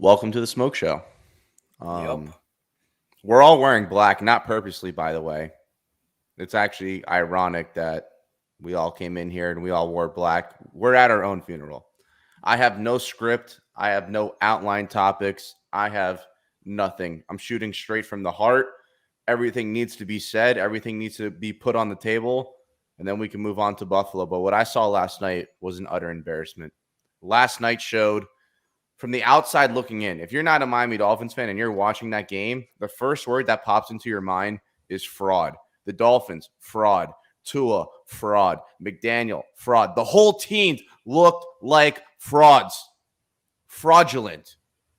Welcome to the Smoke Show. Yep. We're all wearing black, not purposely, by the way. It's actually ironic that we all came in here and we all wore black. We're at our own funeral. I have no script. I have no outline topics. I have nothing. I'm shooting straight from the heart. Everything needs to be said. Everything needs to be put on the table, and then we can move on to Buffalo. But what I saw last night was an utter embarrassment. Last night showed, from the outside looking in, if you're not a Miami Dolphins fan and you're watching that game, the first word that pops into your mind is fraud. The Dolphins, fraud. Tua, fraud. McDaniel, fraud. The whole team looked like frauds. Fraudulent.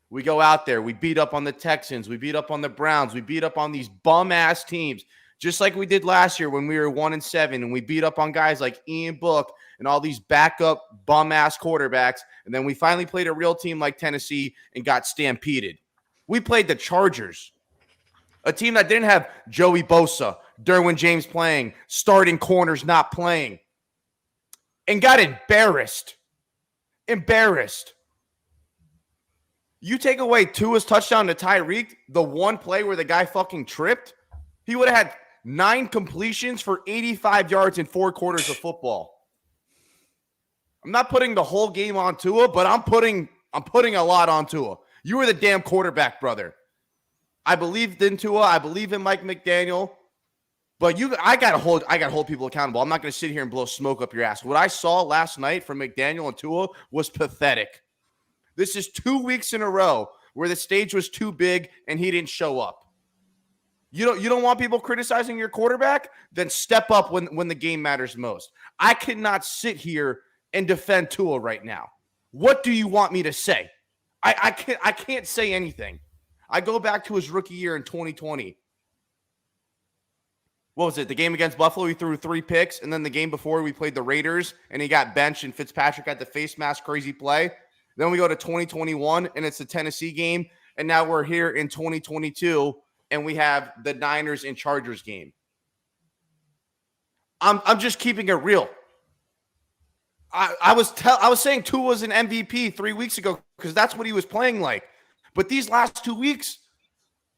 We go out there, we beat up on the Texans, we beat up on the Browns, we beat up on these bum-ass teams, just like we did last year when we were 1-7, and we beat up on guys like Ian Book and all these backup bum-ass quarterbacks, and then we finally played a real team like Tennessee and got stampeded. We played the Chargers, a team that didn't have Joey Bosa, Derwin James playing, starting corners not playing, and got embarrassed. Embarrassed. You take away Tua's touchdown to Tyreek, the one play where the guy fucking tripped, he would have had 9 completions for 85 yards in 4 quarters of football. I'm not putting the whole game on Tua, but I'm putting a lot on Tua. You were the damn quarterback, brother. I believed in Tua. I believe in Mike McDaniel. But I gotta hold people accountable. I'm not gonna sit here and blow smoke up your ass. What I saw last night from McDaniel and Tua was pathetic. This is 2 weeks in a row where the stage was too big and he didn't show up. You don't want people criticizing your quarterback? Then step up when the game matters most. I cannot sit here and defend Tua right now. What do you want me to say? I can't say anything. I go back to his rookie year in 2020. What was it? The game against Buffalo, he threw 3 picks, and then the game before we played the Raiders, and he got benched, and Fitzpatrick had the face mask crazy play. Then we go to 2021, and it's the Tennessee game, and now we're here in 2022, and we have the Niners and Chargers game. I'm just keeping it real. I was saying Tua was an MVP 3 weeks ago because that's what he was playing like. But these last 2 weeks,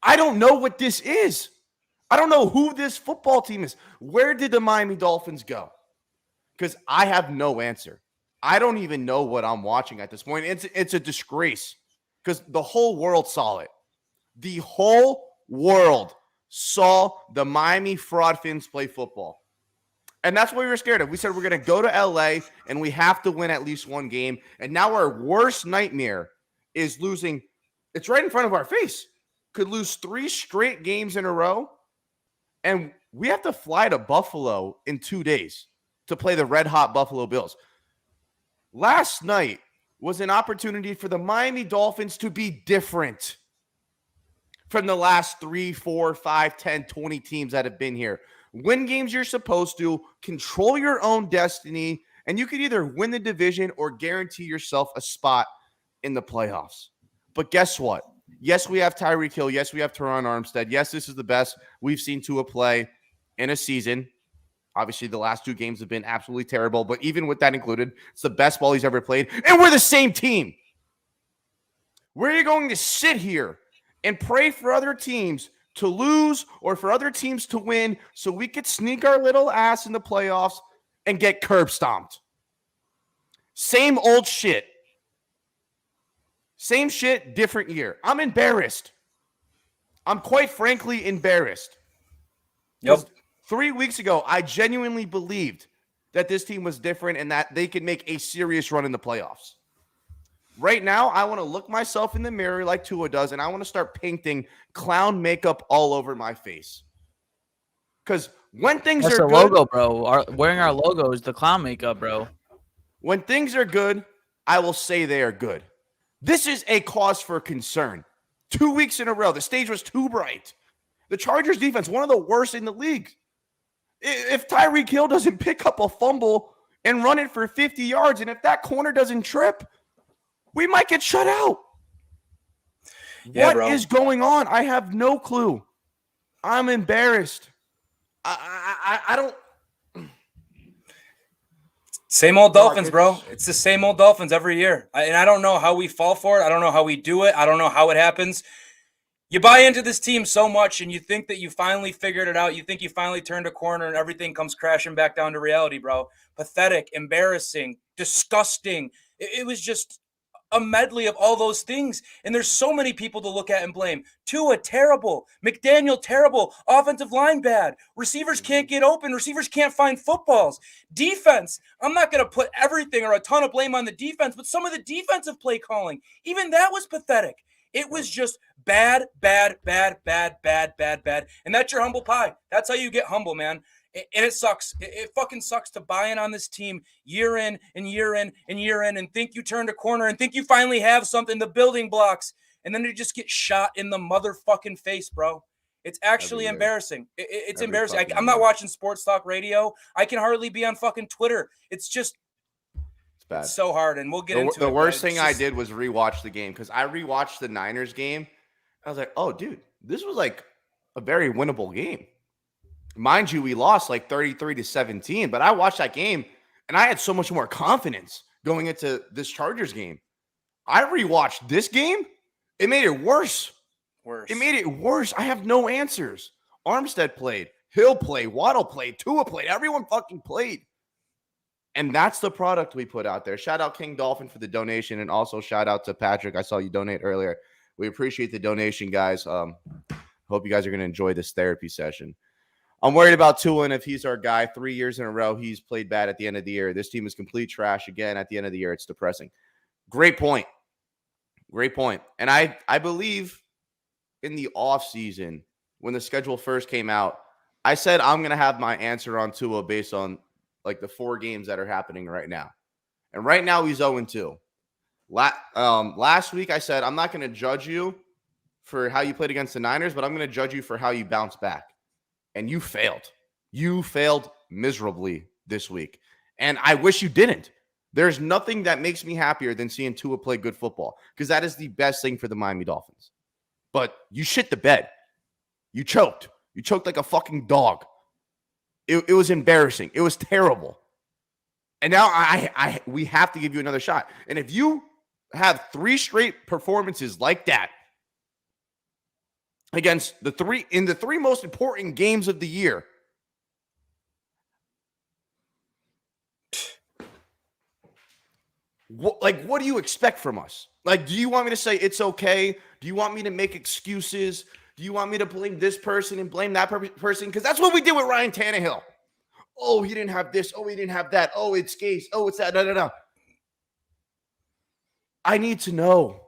I don't know what this is. I don't know who this football team is. Where did the Miami Dolphins go? Because I have no answer. I don't even know what I'm watching at this point. It's a disgrace because the whole world saw it. The whole world saw the Miami fraud fins play football. And that's what we were scared of. We said we're going to go to LA and we have to win at least one game. And now our worst nightmare is losing. It's right in front of our face. Could lose 3 straight games in a row. And we have to fly to Buffalo in 2 days to play the red-hot Buffalo Bills. Last night was an opportunity for the Miami Dolphins to be different from the last 3, 4, 5, 10, 20 teams that have been here. Win games you're supposed to, control your own destiny, and you could either win the division or guarantee yourself a spot in the playoffs. But guess what? Yes, we have Tyreek Hill. Yes, we have Teron Armstead. Yes, this is the best we've seen Tua play in a season. Obviously, the last 2 games have been absolutely terrible, but even with that included, it's the best ball he's ever played, and we're the same team. Where are you going to sit here and pray for other teams to lose or for other teams to win so we could sneak our little ass in the playoffs and get curb stomped? Same old shit. Same shit, different year. I'm embarrassed. I'm quite frankly embarrassed. Yep. 3 weeks ago, I genuinely believed that this team was different and that they could make a serious run in the playoffs. Right now, I want to look myself in the mirror like Tua does, and I want to start painting clown makeup all over my face. Because when things That's are the good, logo, bro. Wearing our logo is the clown makeup, bro. when things are good, I will say they are good. This is a cause for concern. 2 weeks in a row, the stage was too bright. The Chargers defense, one of the worst in the league. If Tyreek Hill doesn't pick up a fumble and run it for 50 yards, and if that corner doesn't trip, we might get shut out. Yeah, What bro. is going on? I have no clue. I'm embarrassed. I don't. Same old Fuck, Dolphins, bro. It's the same old Dolphins every year. And I don't know how we fall for it. I don't know how we do it. I don't know how it happens. You buy into this team so much and you think that you finally figured it out. You think you finally turned a corner and everything comes crashing back down to reality, bro. Pathetic, embarrassing, disgusting. It was just a medley of all those things. And there's so many people to look at and blame. Tua, terrible. McDaniel, terrible. Offensive line, bad. Receivers can't get open. Receivers can't find footballs. Defense, I'm not going to put everything or a ton of blame on the defense, but some of the defensive play calling, even that was pathetic. It was just bad, bad, bad, bad, bad, bad, bad. And that's your humble pie. That's how you get humble, man. And it sucks. It fucking sucks to buy in on this team year in and year in and year in and think you turned a corner and think you finally have something, the building blocks, and then they just get shot in the motherfucking face, bro. It's actually embarrassing. It's embarrassing. I'm not watching sports talk radio. I can hardly be on fucking Twitter. It's just It's bad. so hard, and we'll get into it. The worst thing I did was rewatch the game because I rewatched the Niners game. I was like, oh, dude, this was like a very winnable game. Mind you, we lost like 33-17, but I watched that game and I had so much more confidence going into this Chargers game. I rewatched this game. It made it worse. It made it worse. I have no answers. Armstead played. Hill played. Waddle played. Tua played. Everyone fucking played. And that's the product we put out there. Shout out King Dolphin for the donation. And also shout out to Patrick. I saw you donate earlier. We appreciate the donation, guys. Hope you guys are going to enjoy this therapy session. I'm worried about Tua, and if he's our guy, 3 years in a row, he's played bad at the end of the year. This team is complete trash again at the end of the year. It's depressing. Great point. Great point. And I believe in the offseason, when the schedule first came out, I said I'm going to have my answer on Tua based on like the 4 games that are happening right now. And right now he's 0-2. Last week I said I'm not going to judge you for how you played against the Niners, but I'm going to judge you for how you bounce back. And you failed. You failed miserably this week. And I wish you didn't. There's nothing that makes me happier than seeing Tua play good football because that is the best thing for the Miami Dolphins. But you shit the bed. You choked. You choked like a fucking dog. It was embarrassing. It was terrible. And now we have to give you another shot. And if you have 3 straight performances like that against the 3 most important games of the year, what do you expect from us? Like, do you want me to say it's okay? Do you want me to make excuses? Do you want me to blame this person and blame that person? Because that's what we did with Ryan Tannehill. Oh, he didn't have this. Oh, he didn't have that. Oh, it's Gase. Oh, it's that. No. I need to know.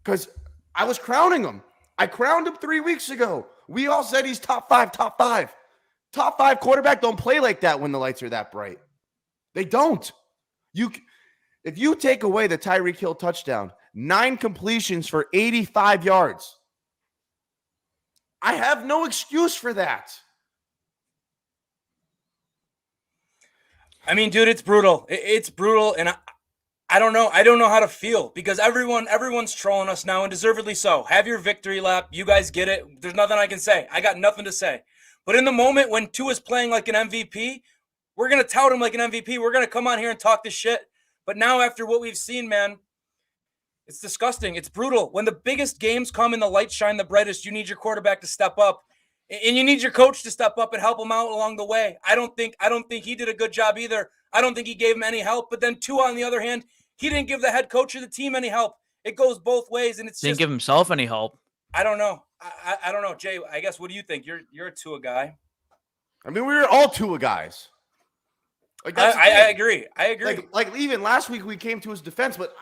Because I was crowning him. I crowned him 3 weeks ago. We all said he's top 5. Top 5 quarterback don't play like that when the lights are that bright. They don't. If you take away the Tyreek Hill touchdown, 9 completions for 85 yards, I have no excuse for that. I mean, dude, it's brutal. It's brutal, and I don't know. I don't know how to feel because everyone's trolling us now, and deservedly so. Have your victory lap. You guys get it. There's nothing I can say. I got nothing to say. But in the moment when Tua's playing like an MVP, we're going to tout him like an MVP. We're going to come on here and talk this shit. But now after what we've seen, man, it's disgusting. It's brutal. When the biggest games come and the lights shine the brightest, you need your quarterback to step up. And you need your coach to step up and help him out along the way. I don't think he did a good job either. I don't think he gave him any help. But then Tua, on the other hand, he didn't give the head coach of the team any help. It goes both ways, and it's didn't give himself any help. I don't know. I don't know, Jay. I guess what do you think? You're a Tua guy. I mean, we were all Tua guys. Like I agree. Like even last week we came to his defense, but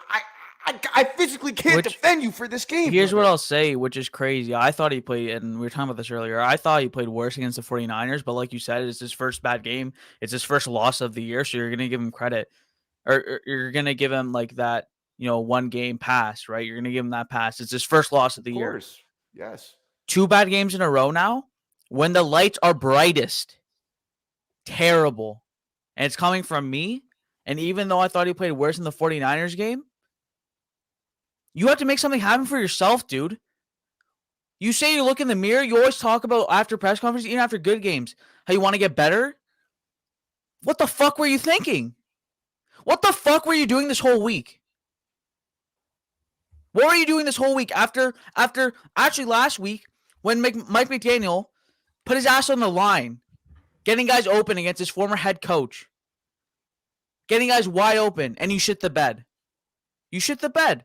I physically can't defend you for this game. Here's what I'll say, which is crazy. I thought he played, and we were talking about this earlier, I thought he played worse against the 49ers, but like you said, it's his first bad game. It's his first loss of the year, so you're going to give him credit. Or you're going to give him like that, 1 game pass, right? You're going to give him that pass. It's his first loss of the year. Yes. 2 bad games in a row now when the lights are brightest. Terrible. And it's coming from me. And even though I thought he played worse in the 49ers game, you have to make something happen for yourself, dude. You say you look in the mirror. You always talk about after press conferences, even after good games, how you want to get better. What the fuck were you thinking? What the fuck were you doing this whole week? What were you doing this whole week after actually last week when Mike McDaniel put his ass on the line, getting guys open against his former head coach, getting guys wide open, and you shit the bed. You shit the bed.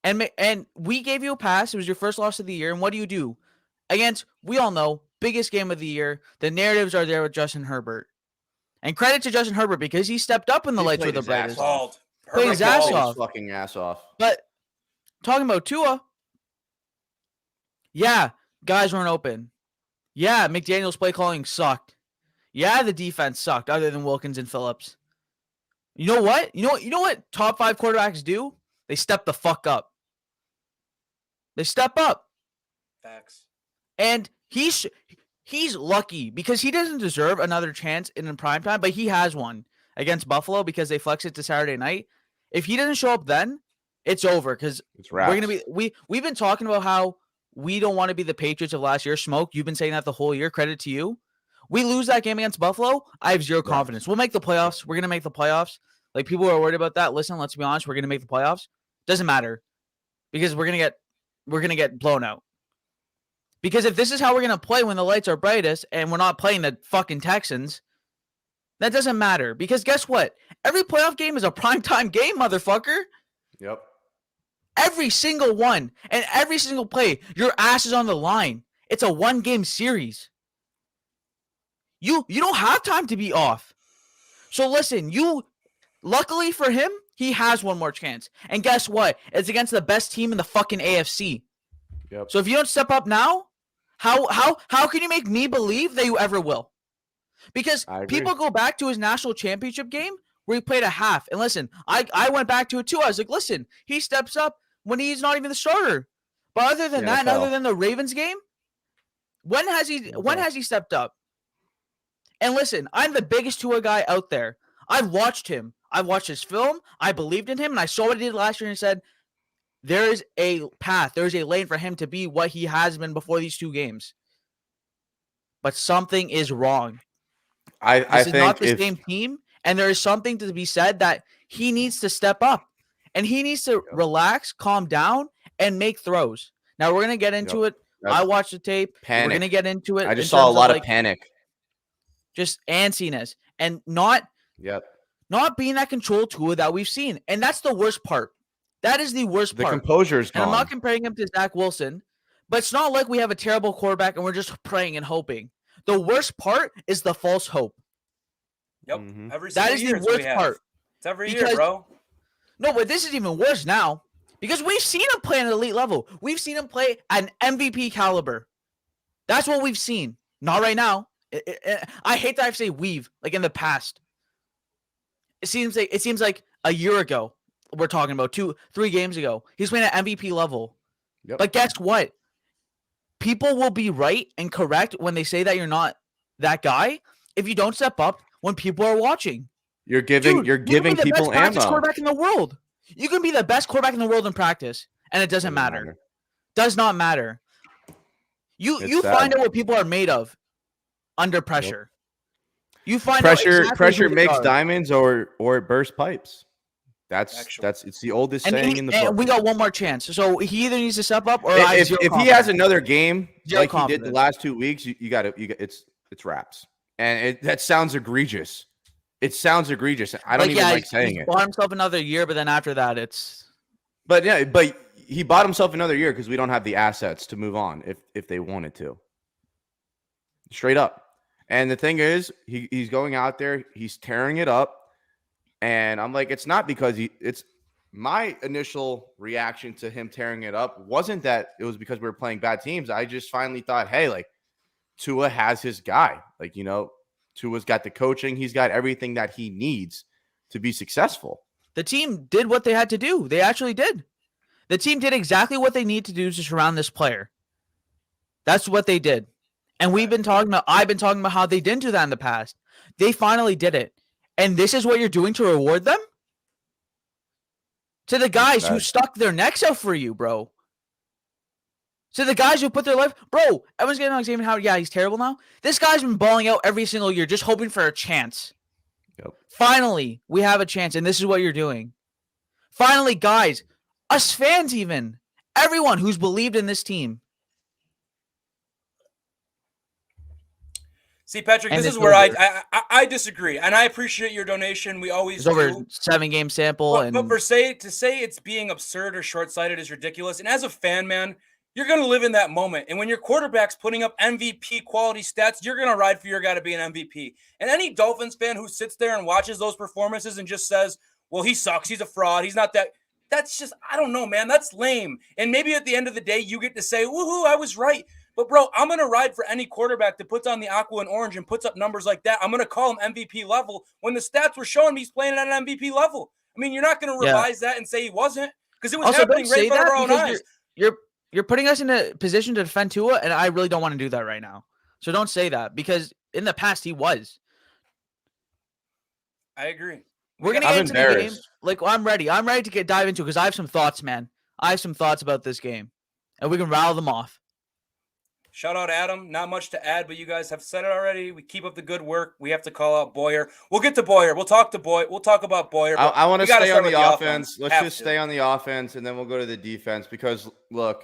And we gave you a pass. It was your first loss of the year. And what do? Against, we all know, biggest game of the year. The narratives are there with Justin Herbert. And credit to Justin Herbert because he stepped up when the lights were the brightest. Played his ass off. Fucking ass off. But talking about Tua, yeah, guys weren't open. Yeah, McDaniel's play calling sucked. Yeah, the defense sucked other than Wilkins and Phillips. You know what? You know what top 5 quarterbacks do? They step the fuck up. They step up. Facts. And he's lucky because he doesn't deserve another chance in prime time, but he has one against Buffalo because they flex it to Saturday night. If he doesn't show up then, it's over because we're gonna be we've been talking about how we don't want to be the Patriots of last year. Smoke, you've been saying that the whole year. Credit to you. We lose that game against Buffalo, I have zero confidence. We'll make the playoffs. We're gonna make the playoffs. Like people are worried about that. Listen, let's be honest. We're gonna make the playoffs. Doesn't matter because we're gonna get blown out. Because if this is how we're gonna play when the lights are brightest and we're not playing the fucking Texans, that doesn't matter. Because guess what? Every playoff game is a primetime game, motherfucker. Yep. Every single one and every single play, your ass is on the line. It's a 1-game series. You don't have time to be off. So listen, luckily for him, he has one more chance. And guess what? It's against the best team in the fucking AFC. Yep. So if you don't step up now, how can you make me believe that you ever will? Because people go back to his national championship game where he played a half. And listen, I went back to it too. I was like, listen, he steps up when he's not even the starter. But other than that, and other than the Ravens game, when has he stepped up? And listen, I'm the biggest Tua guy out there. I've watched him. I've watched his film. I believed in him, and I saw what he did last year and said, there is a path. There is a lane for him to be what he has been before these 2 games. But something is wrong. This is not the same team, and there is something to be said that he needs to step up. And he needs to relax, calm down, and make throws. Now, we're going to get into it. I watched the tape. Panic. We're going to get into it. I just saw a lot of like, panic. Just antsiness. And not being that control Tua that we've seen. And that's the worst part. That is the worst part. The composure is gone. And I'm not comparing him to Zach Wilson, but it's not like we have a terrible quarterback and we're just praying and hoping. The worst part is the false hope. Yep. Mm-hmm. That is the worst part. It's every year, bro. No, but this is even worse now because we've seen him play at an elite level. We've seen him play at an MVP caliber. That's what we've seen. Not right now. I hate that I say we've, like in the past. It seems like a year ago we're talking about 2-3 games ago. He's playing at MVP level. Yep. But guess what? People will be right and correct when they say that you're not that guy if you don't step up when people are watching. You're giving people ammo. Quarterback in the world. You can be the best quarterback in the world in practice, and it doesn't matter. Does not matter. You find out what people are made of under pressure. Yep. You find pressure makes diamonds or it bursts pipes. It's the oldest saying in the book. And we got one more chance. So he either needs to step up or if he has another game like he did the last 2 weeks, you got it's wraps. And that sounds egregious. It sounds egregious. I don't even like saying it. He bought himself another year, but then after that, it's. But he bought himself another year because we don't have the assets to move on if they wanted to. Straight up. And the thing is, he's going out there, he's tearing it up, and I'm like, it's not because it's my initial reaction to him tearing it up wasn't that it was because we were playing bad teams. I just finally thought, hey, like Tua has his guy, like Tua's got the coaching. He's got everything that he needs to be successful. The team did what they had to do. They actually did. The team did exactly what they need to do to surround this player. That's what they did. And I've been talking about how they didn't do that in the past. They finally did it. And this is what you're doing to reward them? To the guys who stuck their necks out for you, bro. To the guys who put their life, bro, everyone's getting on Xavier Howard. Yeah, he's terrible now. This guy's been balling out every single year, just hoping for a chance. Yep. Finally, we have a chance, and this is what you're doing. Finally, guys, us fans even, everyone who's believed in this team. See, Patrick, And this is it's where over. I disagree, and I appreciate your donation. We always It's over do. 7-game sample, But to say it's being absurd or short-sighted is ridiculous. And as a fan, man, you're going to live in that moment. And when your quarterback's putting up MVP quality stats, you're going to ride for your guy to be an MVP. And any Dolphins fan who sits there and watches those performances and just says, well, he sucks, he's a fraud, he's not that. That's just, I don't know, man. That's lame. And maybe at the end of the day, you get to say, woohoo, I was right. But, bro, I'm going to ride for any quarterback that puts on the aqua and orange and puts up numbers like that. I'm going to call him MVP level when the stats were showing me he's playing at an MVP level. I mean, you're not going to revise that and say he wasn't, because it was also, happening don't right say in front of that our own because eyes. you're putting us in a position to defend Tua, and I really don't want to do that right now. So don't say that, because in the past he was. I agree. We're gonna I'm get into the game. embarrassed. Like, I'm ready. I'm ready to dive into it because I have some thoughts, man. I have some thoughts about this game, and we can rattle them off. Shout out Adam. Not much to add, but you guys have said it already. We keep up the good work. We have to call out Boyer. We'll get to Boyer. We'll talk about Boyer. I want to stay on the offense. Let's Have just to. stay on the offense, and then we'll go to the defense. Because look,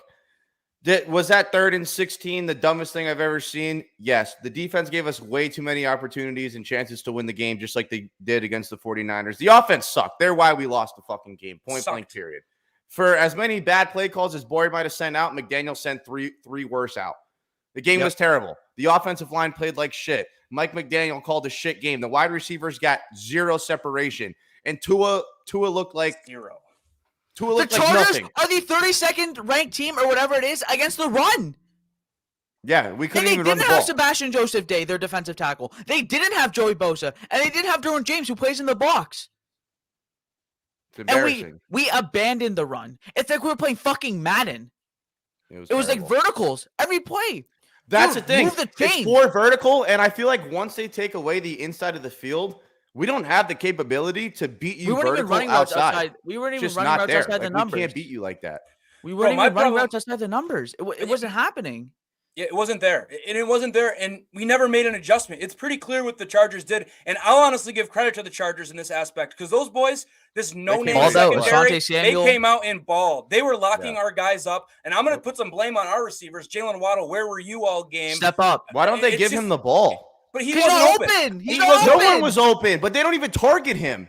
was that 3rd and 16 the dumbest thing I've ever seen? Yes. The defense gave us way too many opportunities and chances to win the game, just like they did against the 49ers. The offense sucked. They're why we lost the fucking game. Point blank, period. For as many bad play calls as Boyer might have sent out, McDaniel sent three worse out. The game was terrible. The offensive line played like shit. Mike McDaniel called a shit game. The wide receivers got 0 separation. And Tua looked like zero. The Chargers are the 32nd ranked team or whatever it is against the run. Yeah, we couldn't even run the ball. They didn't have Sebastian Joseph Day, their defensive tackle. They didn't have Joey Bosa. And they didn't have Derwin James, who plays in the box. It's embarrassing. And we abandoned the run. It's like we were playing fucking Madden. It was like verticals every play. That's the thing. Move the chain. It's 4 vertical, and I feel like once they take away the inside of the field, we don't have the capability to beat you vertical outside. We weren't even just running not routes there. outside the numbers. We can't beat you like that. We weren't even running routes outside the numbers. It wasn't happening. Yeah, it wasn't there. And it wasn't there, and we never made an adjustment. It's pretty clear what the Chargers did, and I'll honestly give credit to the Chargers in this aspect, because those boys, this no-name secondary, they came out and balled. They were locking our guys up, and I'm going to put some blame on our receivers. Jalen Waddle, where were you all game? Step up. Why don't they give him the ball? But he wasn't open. No one was open, but they don't even target him.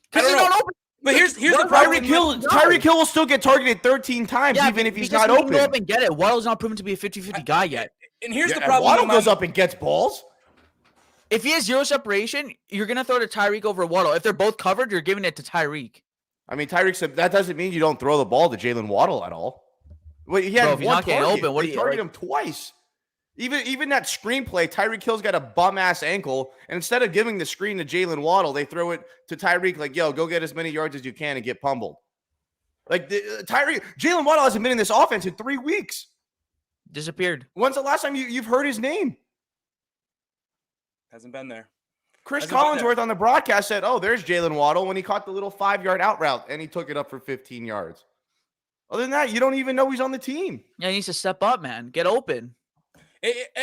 Because he's not open. But here's the problem. Tyreek Hill will still get targeted 13 times, even if he's not open. Go up and get it. Waddle's not proven to be a 50-50 guy yet. And here's the problem. Waddle goes up and gets balls. If he has 0 separation, you're going to throw to Tyreek over Waddle. If they're both covered, you're giving it to Tyreek. I mean, Tyreek said that doesn't mean you don't throw the ball to Jalen Waddle at all. Well, he had one target. Open, what do you target him twice? Even that screenplay, Tyreek Hill's got a bum-ass ankle, and instead of giving the screen to Jalen Waddle, they throw it to Tyreek like, yo, go get as many yards as you can and get pummeled. Like, Jalen Waddle hasn't been in this offense in 3 weeks. Disappeared. When's the last time you've heard his name? Hasn't been there. Chris Collinsworth on the broadcast said, oh, there's Jalen Waddle when he caught the little 5-yard out route, and he took it up for 15 yards. Other than that, you don't even know he's on the team. Yeah, he needs to step up, man. Get open.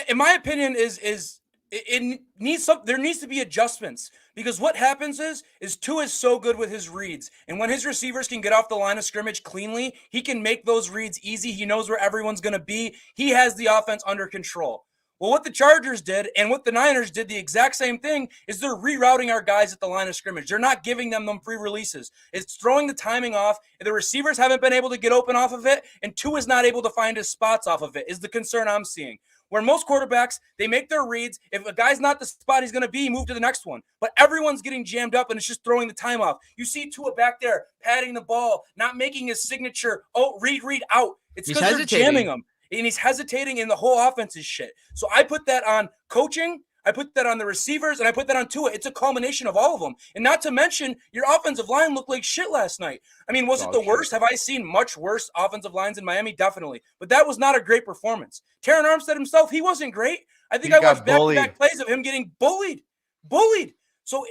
In my opinion, it needs there needs to be adjustments, because what happens is Tua is so good with his reads, and when his receivers can get off the line of scrimmage cleanly, he can make those reads easy. He knows where everyone's going to be. He has the offense under control. Well, what the Chargers did and what the Niners did, the exact same thing, is they're rerouting our guys at the line of scrimmage. They're not giving them free releases. It's throwing the timing off, and the receivers haven't been able to get open off of it, and Tua is not able to find his spots off of it, is the concern I'm seeing. Where most quarterbacks, they make their reads. If a guy's not the spot he's going to be, move to the next one. But everyone's getting jammed up, and it's just throwing the time off. You see Tua back there patting the ball, not making his signature, read out. It's because they're jamming him. And he's hesitating, and the whole offense is shit. So I put that on coaching, I put that on the receivers, and I put that on Tua. It's a culmination of all of them. And not to mention, your offensive line looked like shit last night. I mean, was it the worst? Have I seen much worse offensive lines in Miami? Definitely. But that was not a great performance. Terron Armstead himself, he wasn't great. I think I watched back-to-back plays of him getting bullied. So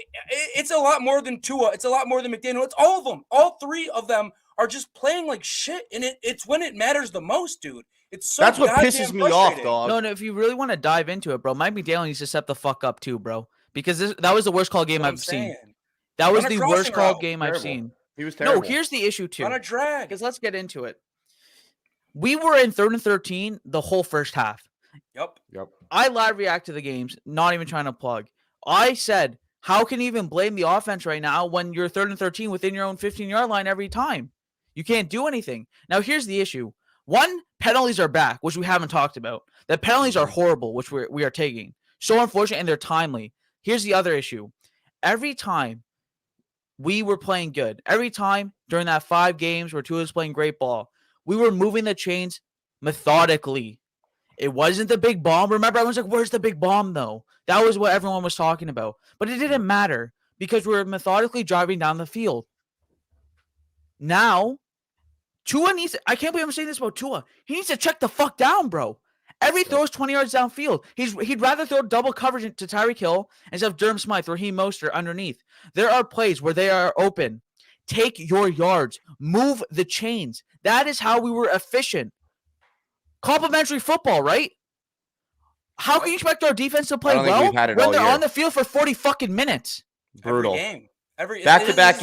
it's a lot more than Tua. It's a lot more than McDaniel. It's all of them. All 3 of them are just playing like shit, and it's when it matters the most, dude. It's so that's what pisses me off, dog. No, if you really want to dive into it, bro, Mike McDaniel needs to step the fuck up too, bro. because that was the worst call game That's what I'm I've seen. saying. That was Run a the crossing worst call route. game I've Terrible. seen. He was terrible. No, here's the issue too. On a drag. Because let's get into it. We were in 3rd and 13 the whole first half. Yep. I live react to the games, not even trying to plug. I said, how can you even blame the offense right now when you're 3rd and 13 within your own 15-yard line every time? You can't do anything. Now, here's the issue. One, penalties are back, which we haven't talked about. The penalties are horrible, which we are taking. So unfortunate, and they're timely. Here's the other issue. Every time we were playing good, every time during that 5 games where Tua was playing great ball, we were moving the chains methodically. It wasn't the big bomb. Remember, everyone's like, where's the big bomb, though? That was what everyone was talking about. But it didn't matter because we were methodically driving down the field. Now, Tua needs – I can't believe I'm saying this about Tua. He needs to check the fuck down, bro. Every throw is 20 yards downfield. He'd rather throw double coverage to Tyreek Hill instead of Durham Smythe or Raheem Mostert underneath. There are plays where they are open. Take your yards. Move the chains. That is how we were efficient. Complimentary football, right? How can you expect our defense to play well when they're on the field for 40 fucking minutes? Brutal. Every game. Back-to-back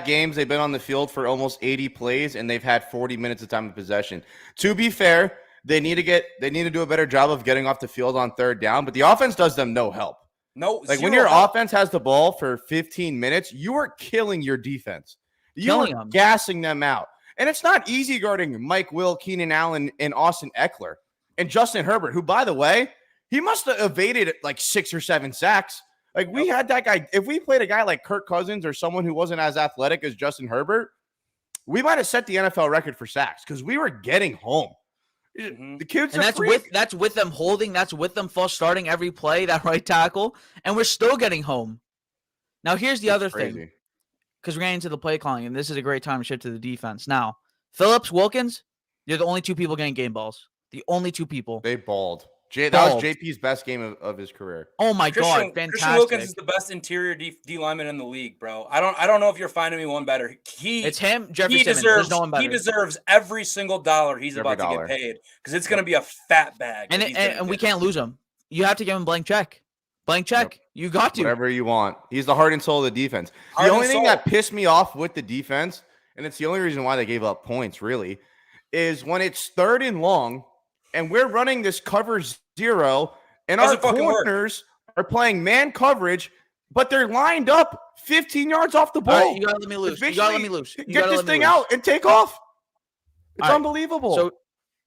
games. They've been on the field for almost 80 plays, and they've had 40 minutes of time of possession. To be fair, they need to do a better job of getting off the field on 3rd down, but the offense does them no help. No, like when your offense has the ball for 15 minutes, you are killing your defense. You are gassing them out. And it's not easy guarding Mike Will, Keenan Allen, and Austin Eckler. And Justin Herbert, who, by the way, he must have evaded like 6 or 7 sacks. Like we had that guy. If we played a guy like Kirk Cousins or someone who wasn't as athletic as Justin Herbert, we might have set the NFL record for sacks because we were getting home. The kids and that's with them holding. That's with them false starting every play, that right tackle, and we're still getting home. Now here's the other thing, because we're getting into the play calling, and this is a great time to shift to the defense. Now, Phillips, Wilkins, you're the only 2 people getting game balls. The only 2 people. They balled. That was JP's best game of his career. Oh my God, fantastic! Christian Wilkins is the best interior D lineman in the league, bro. I don't know if you're finding me one better. It's him, Jeffrey Simmons. There's no one better. He deserves every single dollar he's about to get paid because it's going to be a fat bag. And we can't lose him. You have to give him blank check. Blank check. Yep. You got to. Whatever you want. He's the heart and soul of the defense. The only thing that pissed me off with the defense, and it's the only reason why they gave up points, really, is when it's 3rd and long, and we're running this cover 0. And our corners are playing man coverage, but they're lined up 15 yards off the ball. Right, you gotta let me loose. You gotta let me loose. Get this thing out and take off. It's unbelievable. So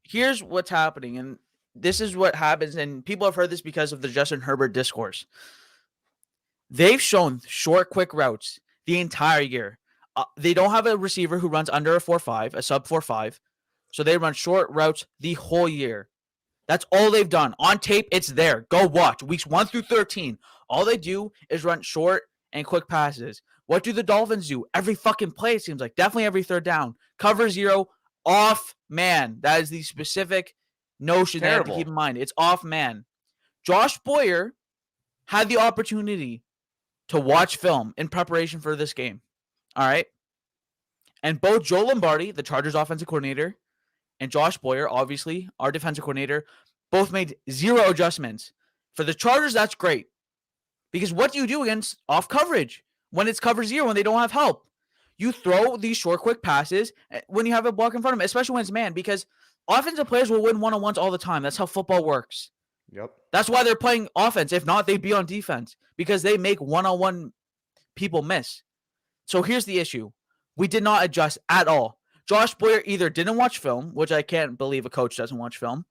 here's what's happening, and this is what happens, and people have heard this because of the Justin Herbert discourse. They've shown short, quick routes the entire year. They don't have a receiver who runs under a 4.5, a sub 4.5, so they run short routes the whole year. That's all they've done. On tape, it's there. Go watch. Weeks 1 through 13. All they do is run short and quick passes. What do the Dolphins do? Every fucking play, it seems like. Definitely every 3rd down. Cover 0, off man. That is the specific notion they have to keep in mind. It's off man. Josh Boyer had the opportunity to watch film in preparation for this game. All right? And both Joe Lombardi, the Chargers offensive coordinator, and Josh Boyer, obviously, our defensive coordinator, both made 0 adjustments. For the Chargers, that's great. Because what do you do against off coverage? When it's cover 0, when they don't have help? You throw these short, quick passes when you have a block in front of them, especially when it's man, because offensive players will win one-on-ones all the time. That's how football works. Yep. That's why they're playing offense. If not, they'd be on defense because they make one-on-one people miss. So here's the issue. We did not adjust at all. Josh Boyer either didn't watch film, which I can't believe a coach doesn't watch film,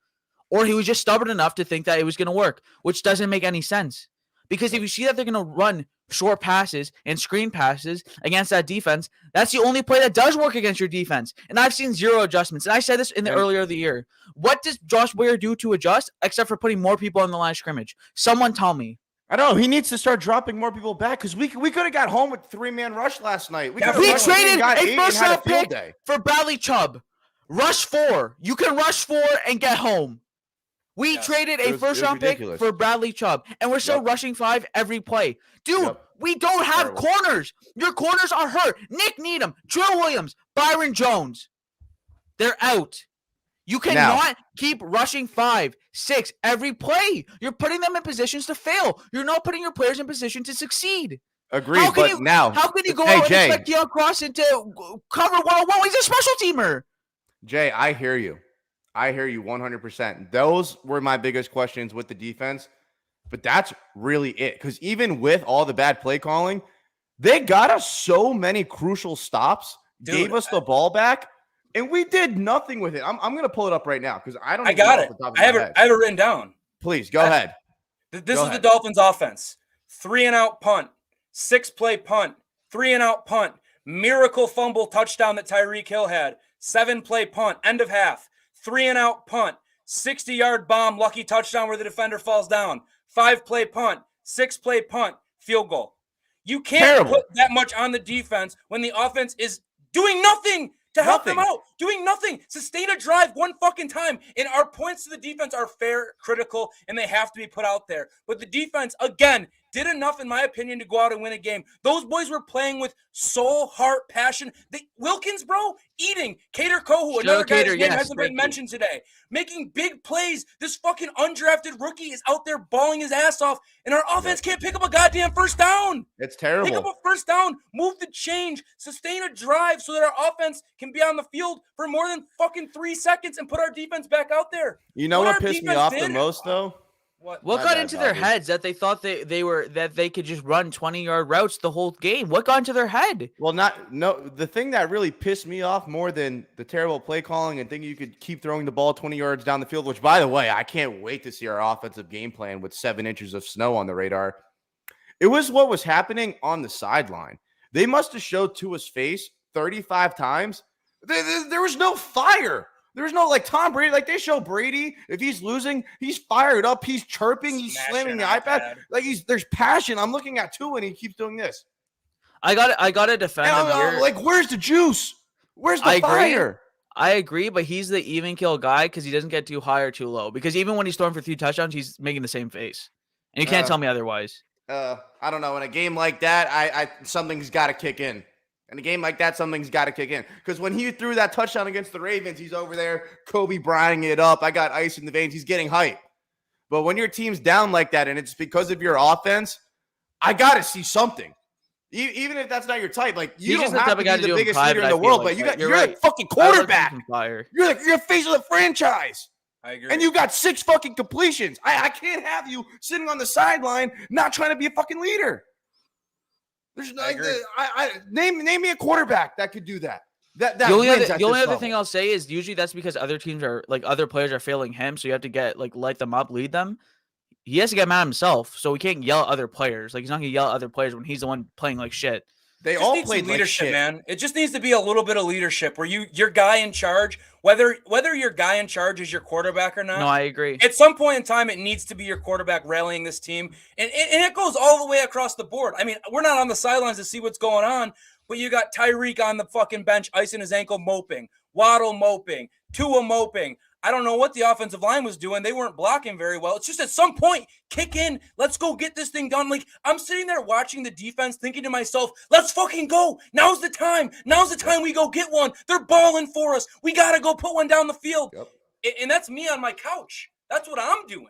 or he was just stubborn enough to think that it was going to work, which doesn't make any sense. Because if you see that they're going to run short passes and screen passes against that defense, that's the only play that does work against your defense. And I've seen 0 adjustments. And I said this in the earlier of the year. What does Josh Boyer do to adjust except for putting more people on the line of scrimmage? Someone tell me. I don't know. He needs to start dropping more people back because we could have got home with 3-man rush last night. We traded a first-round pick for Bradley Chubb. Rush 4. You can rush 4 and get home. We traded a first-round pick for Bradley Chubb, and we're still rushing 5 every play. Dude, we don't have corners. Your corners are hurt. Nick Needham, Joe Williams, Byron Jones. They're out. You cannot keep rushing 5, 6 every play. You're putting them in positions to fail. You're not putting your players in position to succeed. Agreed, How can you go out and expect Deion Crossan to cover 1-on-1? He's a special teamer. Jay, I hear you. I hear you 100%. Those were my biggest questions with the defense, but that's really it. Because even with all the bad play calling, they got us so many crucial stops, gave us the ball back, and we did nothing with it. I'm going to pull it up right now because I don't. I got it. I have it written down. Please go ahead. This is the Dolphins' offense: 3-and-out punt, 6-play punt, 3-and-out punt, miracle fumble touchdown that Tyreek Hill had, 7-play punt, end of half, 3-and-out punt, 60-yard bomb, lucky touchdown where the defender falls down, 5-play punt, 6-play punt, field goal. You can't put that much on the defense when the offense is doing nothing to help them out. Doing nothing. Sustain a drive one fucking time. And our points to the defense are fair, critical, and they have to be put out there. But the defense, again, did enough, in my opinion, to go out and win a game. Those boys were playing with soul, heart, passion. Wilkins, bro, eating. Cater Kohu, another guy whose name hasn't been mentioned today. Making big plays. This fucking undrafted rookie is out there balling his ass off, and our offense can't pick up a goddamn first down. It's terrible. Pick up a first down, move the change, sustain a drive so that our offense can be on the field for more than fucking 3 seconds and put our defense back out there. You know what pissed me off the most, though? What got into their heads that they thought they could just run 20-yard routes the whole game? What got into their head? Well, the thing that really pissed me off more than the terrible play calling and thinking you could keep throwing the ball 20 yards down the field, which, by the way, I can't wait to see our offensive game plan with 7 inches of snow on the radar. It was what was happening on the sideline. They must have showed Tua's face 35 times. There was no fire. There's no, like, Tom Brady. Like, they show Brady, if he's losing, he's fired up, he's chirping, he's slamming the iPad. Like, there's passion. I'm looking at Tua, and he keeps doing this. I got to defend him here. Like, where's the juice? Where's the fire? I agree, but he's the even kill guy because he doesn't get too high or too low. Because even when he's throwing for 3 touchdowns, he's making the same face. And you can't tell me otherwise. I don't know. In a game like that, something's got to kick in. In a game like that, something's got to kick in. Because when he threw that touchdown against the Ravens, he's over there, Kobe Bryant it up. I got ice in the veins. He's getting hype. But when your team's down like that and it's because of your offense, I got to see something. Even if that's not your type, like you don't have to be the biggest leader in the world, but you're a fucking quarterback. You're the face of the franchise. I agree. And you got 6 fucking completions. I can't have you sitting on the sideline not trying to be a fucking leader. There's name me a quarterback that could do that. The only other thing I'll say is usually that's because other teams are like other players are failing him, so you have to get light them up, lead them. He has to get mad at himself, so he can't yell at other players. Like he's not gonna yell at other players when he's the one playing like shit. They all play leadership, like man. It just needs to be a little bit of leadership where your guy in charge, whether your guy in charge is your quarterback or not. No, I agree. At some point in time, it needs to be your quarterback rallying this team, and it goes all the way across the board. I mean, we're not on the sidelines to see what's going on, but you got Tyreek on the fucking bench, icing his ankle, moping, Waddle moping, Tua moping. I don't know what the offensive line was doing. They weren't blocking very well. It's just at some point, kick in. Let's go get this thing done. Like, I'm sitting there watching the defense thinking to myself, let's fucking go. Now's the time. Now's the time we go get one. They're balling for us. We got to go put one down the field. Yep. And that's me on my couch. That's what I'm doing.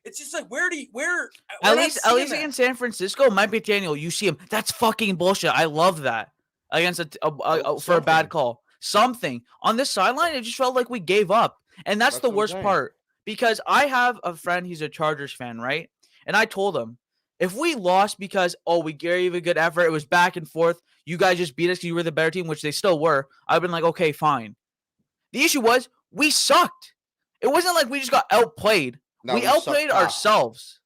It's just like, at least against San Francisco, Mike McDaniel, you see him. That's fucking bullshit. I love that. Against for a bad call. Something. On this sideline, it just felt like we gave up. And that's the worst part, because I have a friend, he's a Chargers fan, right? And I told him, if we lost because, we gave a good effort, it was back and forth, you guys just beat us because you were the better team, which they still were, I've been like, okay, fine. The issue was, we sucked. It wasn't like we just got outplayed. No, we outplayed ourselves.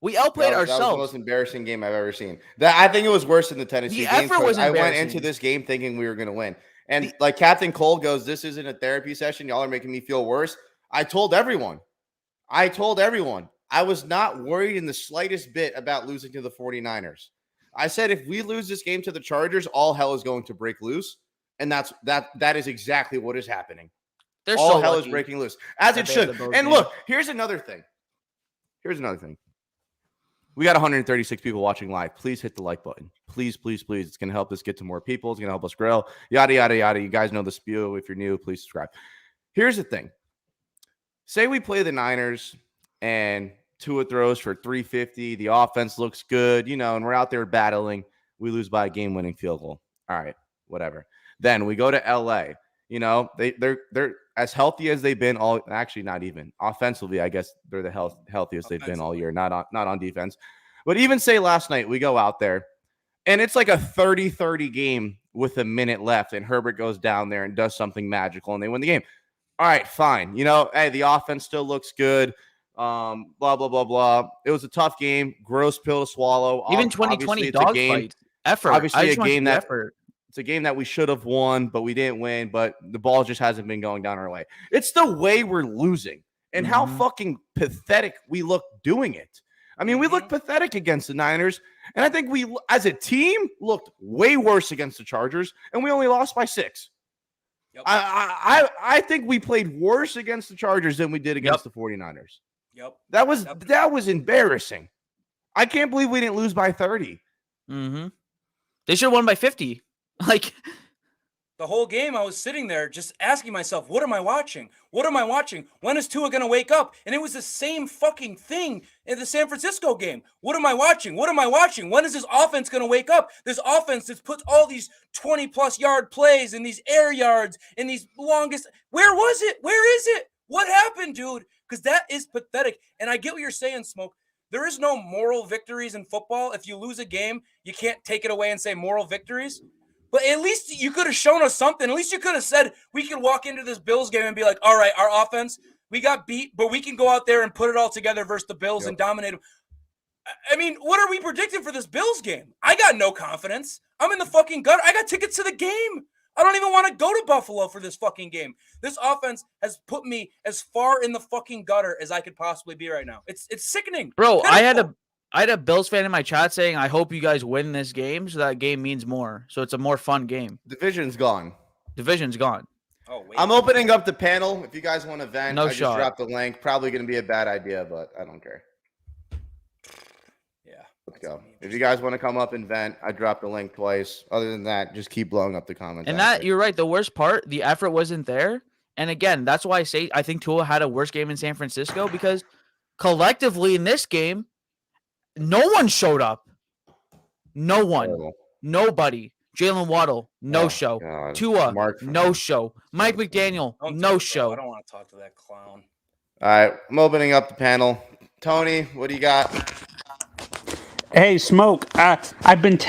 We outplayed ourselves. That was the most embarrassing game I've ever seen. I think it was worse than the Tennessee game. I went into this game thinking we were going to win. And like Captain Cole goes, this isn't a therapy session. Y'all are making me feel worse. I told everyone. I was not worried in the slightest bit about losing to the 49ers. I said, if we lose this game to the Chargers, all hell is going to break loose. And that is exactly what is happening. All hell is breaking loose, as it should. And look, here's another thing. We got 136 people watching live. Please hit the like button. Please, please, please. It's going to help us get to more people. It's going to help us grow. Yada, yada, yada. You guys know the spew. If you're new, please subscribe. Here's the thing. say we play the Niners and Tua throws for 350. The offense looks good, and we're out there battling. We lose by a game-winning field goal. All right, whatever. Then we go to LA. They're as healthy as they've been all. Actually, not even offensively. I guess they're the healthiest they've been all year. Not on defense. But even say last night we go out there and it's like a 30-30 game with a minute left, and Herbert goes down there and does something magical, and they win the game. All right, fine. Hey, the offense still looks good. Blah blah blah blah. It was a tough game. Gross pill to swallow. Even 2020 dog fight effort. Obviously, a game that it's a game that we should have won, but we didn't win. But the ball just hasn't been going down our way. It's the way we're losing, and how fucking pathetic we look doing it. I mean, we looked pathetic against the Niners, and I think we, as a team, looked way worse against the Chargers, and we only lost by 6. Yep. I think we played worse against the Chargers than we did against the 49ers. Yep. That was embarrassing. I can't believe we didn't lose by 30. Mm-hmm. They should have won by 50. Like, the whole game, I was sitting there just asking myself, what am I watching? What am I watching? When is Tua going to wake up? And it was the same fucking thing in the San Francisco game. What am I watching? What am I watching? When is this offense going to wake up? This offense that puts all these 20-plus yard plays and these air yards and these longest. Where was it? Where is it? What happened, dude? Because that is pathetic. And I get what you're saying, Smoke. There is no moral victories in football. If you lose a game, you can't take it away and say moral victories. But at least you could have shown us something. At least you could have said we can walk into this Bills game and be like, all right, our offense, we got beat, but we can go out there and put it all together versus the Bills and dominate them. I mean, what are we predicting for this Bills game? I got no confidence. I'm in the fucking gutter. I got tickets to the game. I don't even want to go to Buffalo for this fucking game. This offense has put me as far in the fucking gutter as I could possibly be right now. It's sickening. Bro, I had a Bills fan in my chat saying, I hope you guys win this game so that game means more. So it's a more fun game. Division's gone. Oh, wait. I'm opening up the panel. If you guys want to vent, I just dropped the link. Probably going to be a bad idea, but I don't care. Yeah. Let's go. If you guys want to come up and vent, I dropped the link twice. Other than that, just keep blowing up the comments. And you're right. The worst part, the effort wasn't there. And again, that's why I say I think Tua had a worse game in San Francisco because collectively in this game, no one showed up. No one. Terrible. Nobody. Jalen Waddle, no show. God. Tua, no show. Mike McDaniel, no show. I don't want to talk to that clown. All right, I'm opening up the panel. Tony, what do you got? Hey, Smoke. I've been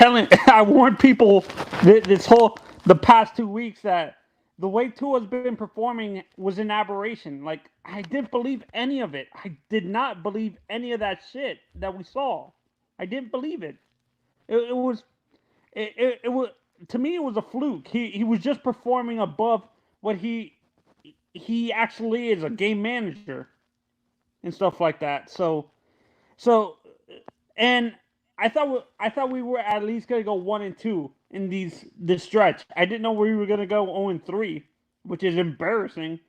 I warned people the past 2 weeks that the way Tua's been performing was an aberration. Like, I didn't believe any of it. I did not believe any of that shit that we saw. I didn't believe it. It was to me, it was a fluke. He was just performing above what he actually is, a game manager and stuff like that. So and I thought we were at least gonna go 1-2 in this stretch. I didn't know we were gonna go 0-3, which is embarrassing.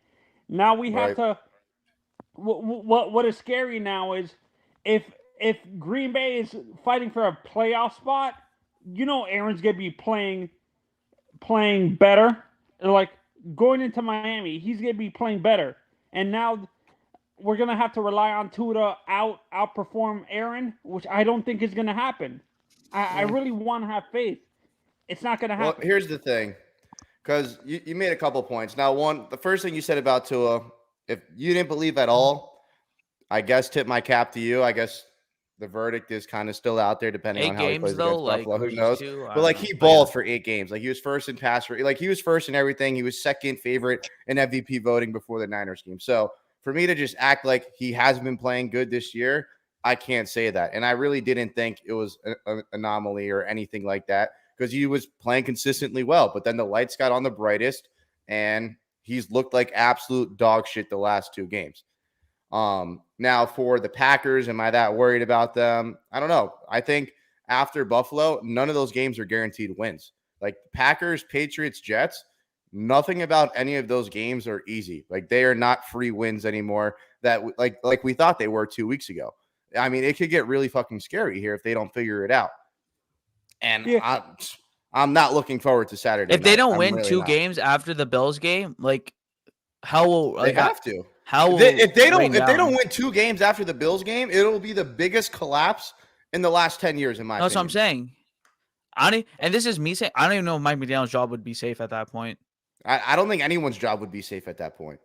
Now we have to. What is scary now is if Green Bay is fighting for a playoff spot, Aaron's gonna be playing better. Like going into Miami, he's gonna be playing better, and now we're gonna have to rely on Tua to outperform Aaron, which I don't think is gonna happen. I really want to have faith. It's not gonna happen. Well, here's the thing, because you made a couple points. Now, the first thing you said about Tua, if you didn't believe at all, I guess tip my cap to you. I guess the verdict is kind of still out there, depending on how he plays against Buffalo. Who knows? But he balled for 8 games. Like he was first in pass rate. Like he was first in everything. He was second favorite in MVP voting before the Niners game. So for me to just act like he hasn't been playing good this year, I can't say that. And I really didn't think it was an anomaly or anything like that because he was playing consistently well. But then the lights got on the brightest, and he's looked like absolute dog shit the last 2 games. Now for the Packers, am I that worried about them? I don't know. I think after Buffalo, none of those games are guaranteed wins. Like Packers, Patriots, Jets, nothing about any of those games are easy. Like they are not free wins anymore that like we thought they were 2 weeks ago. I mean, it could get really fucking scary here if they don't figure it out. And I'm not looking forward to Saturday. If they don't win really 2 games after the Bills game, like how will they have to? How If they rain don't down. win 2 games after the Bills game, it'll be the biggest collapse in the last 10 years, in my That's what I'm opinion. saying. And this is me saying I don't even know if Mike McDaniel's job would be safe at that point. I don't think anyone's job would be safe at that point.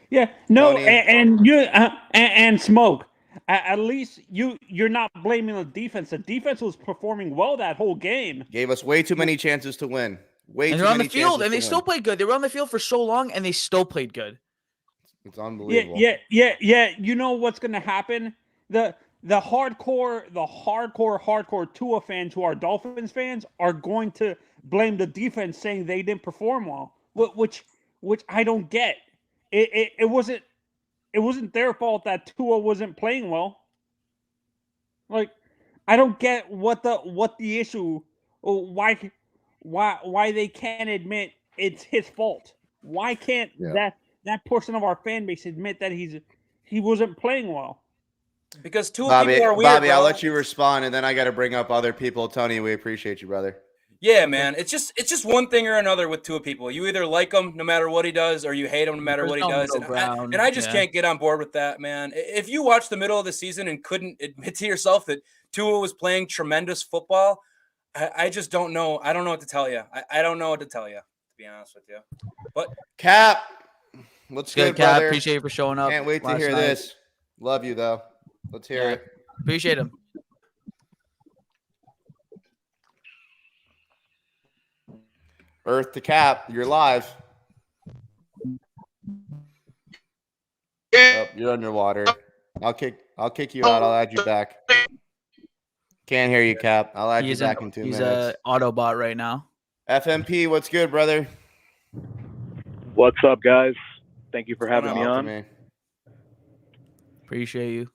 Yeah, no, Tony. and Smoke. At least you're not blaming the defense. The defense was performing well that whole game. Gave us way too many chances to win. And they're on the field, and they still played good. They were on the field for so long, and they still played good. It's unbelievable. Yeah. You know what's gonna happen? The hardcore Tua fans who are Dolphins fans are going to blame the defense, saying they didn't perform well, which I don't get. It wasn't their fault that Tua wasn't playing well. Like, I don't get what the issue, or why they can't admit it's his fault. Why can't that portion of our fan base admit that he wasn't playing well? Because two Bobby, people are weird. Bobby, bro. I'll let you respond, and then I got to bring up other people. Tony, we appreciate you, brother. Yeah, man. It's just one thing or another with two people. You either like him no matter what he does, or you hate him no matter what he does. And I just can't get on board with that, man. If you watched the middle of the season and couldn't admit to yourself that Tua was playing tremendous football, I just don't know. I don't know what to tell you. I don't know what to tell you, to be honest with you. But Cap, what's good, Cap? brother? Appreciate you for showing up. Can't wait to hear this. Love you, though. Let's hear it. Appreciate him. Earth to Cap, you're live. Oh, you're underwater. I'll kick you out. I'll add you back. Can't hear you, Cap. I'll add you back in 2 minutes. He's an Autobot right now. FMP, what's good, brother? What's up, guys? Thank you for having me on. Appreciate you.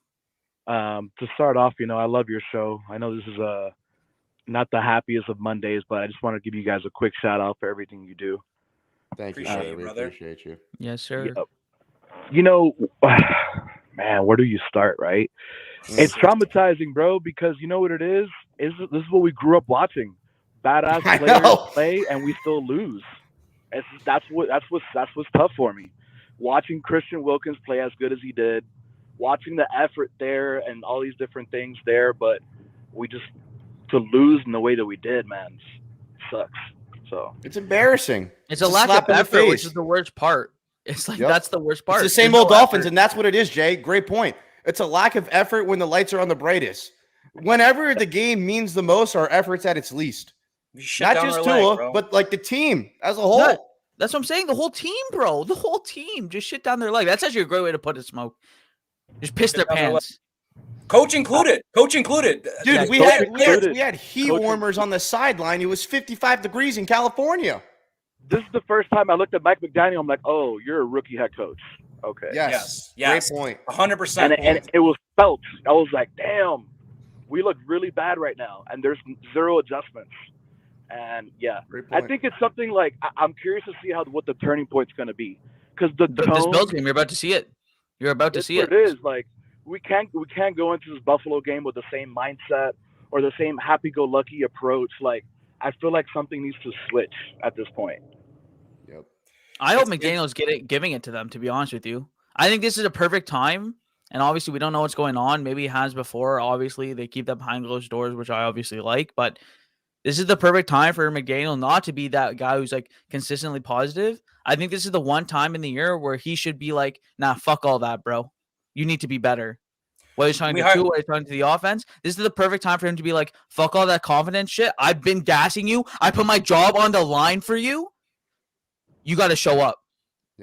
To start off, I love your show. I know this is not the happiest of Mondays, but I just want to give you guys a quick shout out for everything you do. Thank you, brother. We appreciate you. Yes, sir. Man, where do you start, right? It's traumatizing, bro, because you know what it is? This is what we grew up watching. Badass players play and we still lose. That's what's tough for me. Watching Christian Wilkins play as good as he did, watching the effort there and all these different things there, but to lose in the way that we did, man, sucks. So it's embarrassing. It's a lack of effort, which is the worst part. It's like that's the worst part. It's the same old Dolphins, and that's what it is, Jay. Great point. It's a lack of effort when the lights are on the brightest. Whenever the game means the most, our effort's at its least. Not just Tua, but like the team as a whole. That's what I'm saying. The whole team, bro. The whole team just shit down their leg. That's actually a great way to put it, Smoke. Just piss their pants. Coach included. Dude, we had heat warmers on the sideline. It was 55 degrees in California. This is the first time I looked at Mike McDaniel. I'm like, oh, you're a rookie head coach. Okay. Yes. Great point. 100%. And it was felt. I was like, damn, we look really bad right now. And there's zero adjustments. And yeah, I think it's something like I'm curious to see what the turning point's going to be. Because this Bills game, you're about to see it. You're about to see it. It is like we can't go into this Buffalo game with the same mindset or the same happy-go-lucky approach. Like I feel like something needs to switch at this point. Yep. I hope McDaniel's giving it to them, to be honest with you. I think this is a perfect time. And obviously, we don't know what's going on. Maybe it has before. Obviously, they keep that behind closed doors, which I obviously like. But this is the perfect time for McDaniel not to be that guy who's like consistently positive. I think this is the one time in the year where he should be like, nah, fuck all that, bro. You need to be better. Whether he's talking to Tua, whether he's talking to the offense, this is the perfect time for him to be like, fuck all that confidence shit. I've been gassing you. I put my job on the line for you. You got to show up.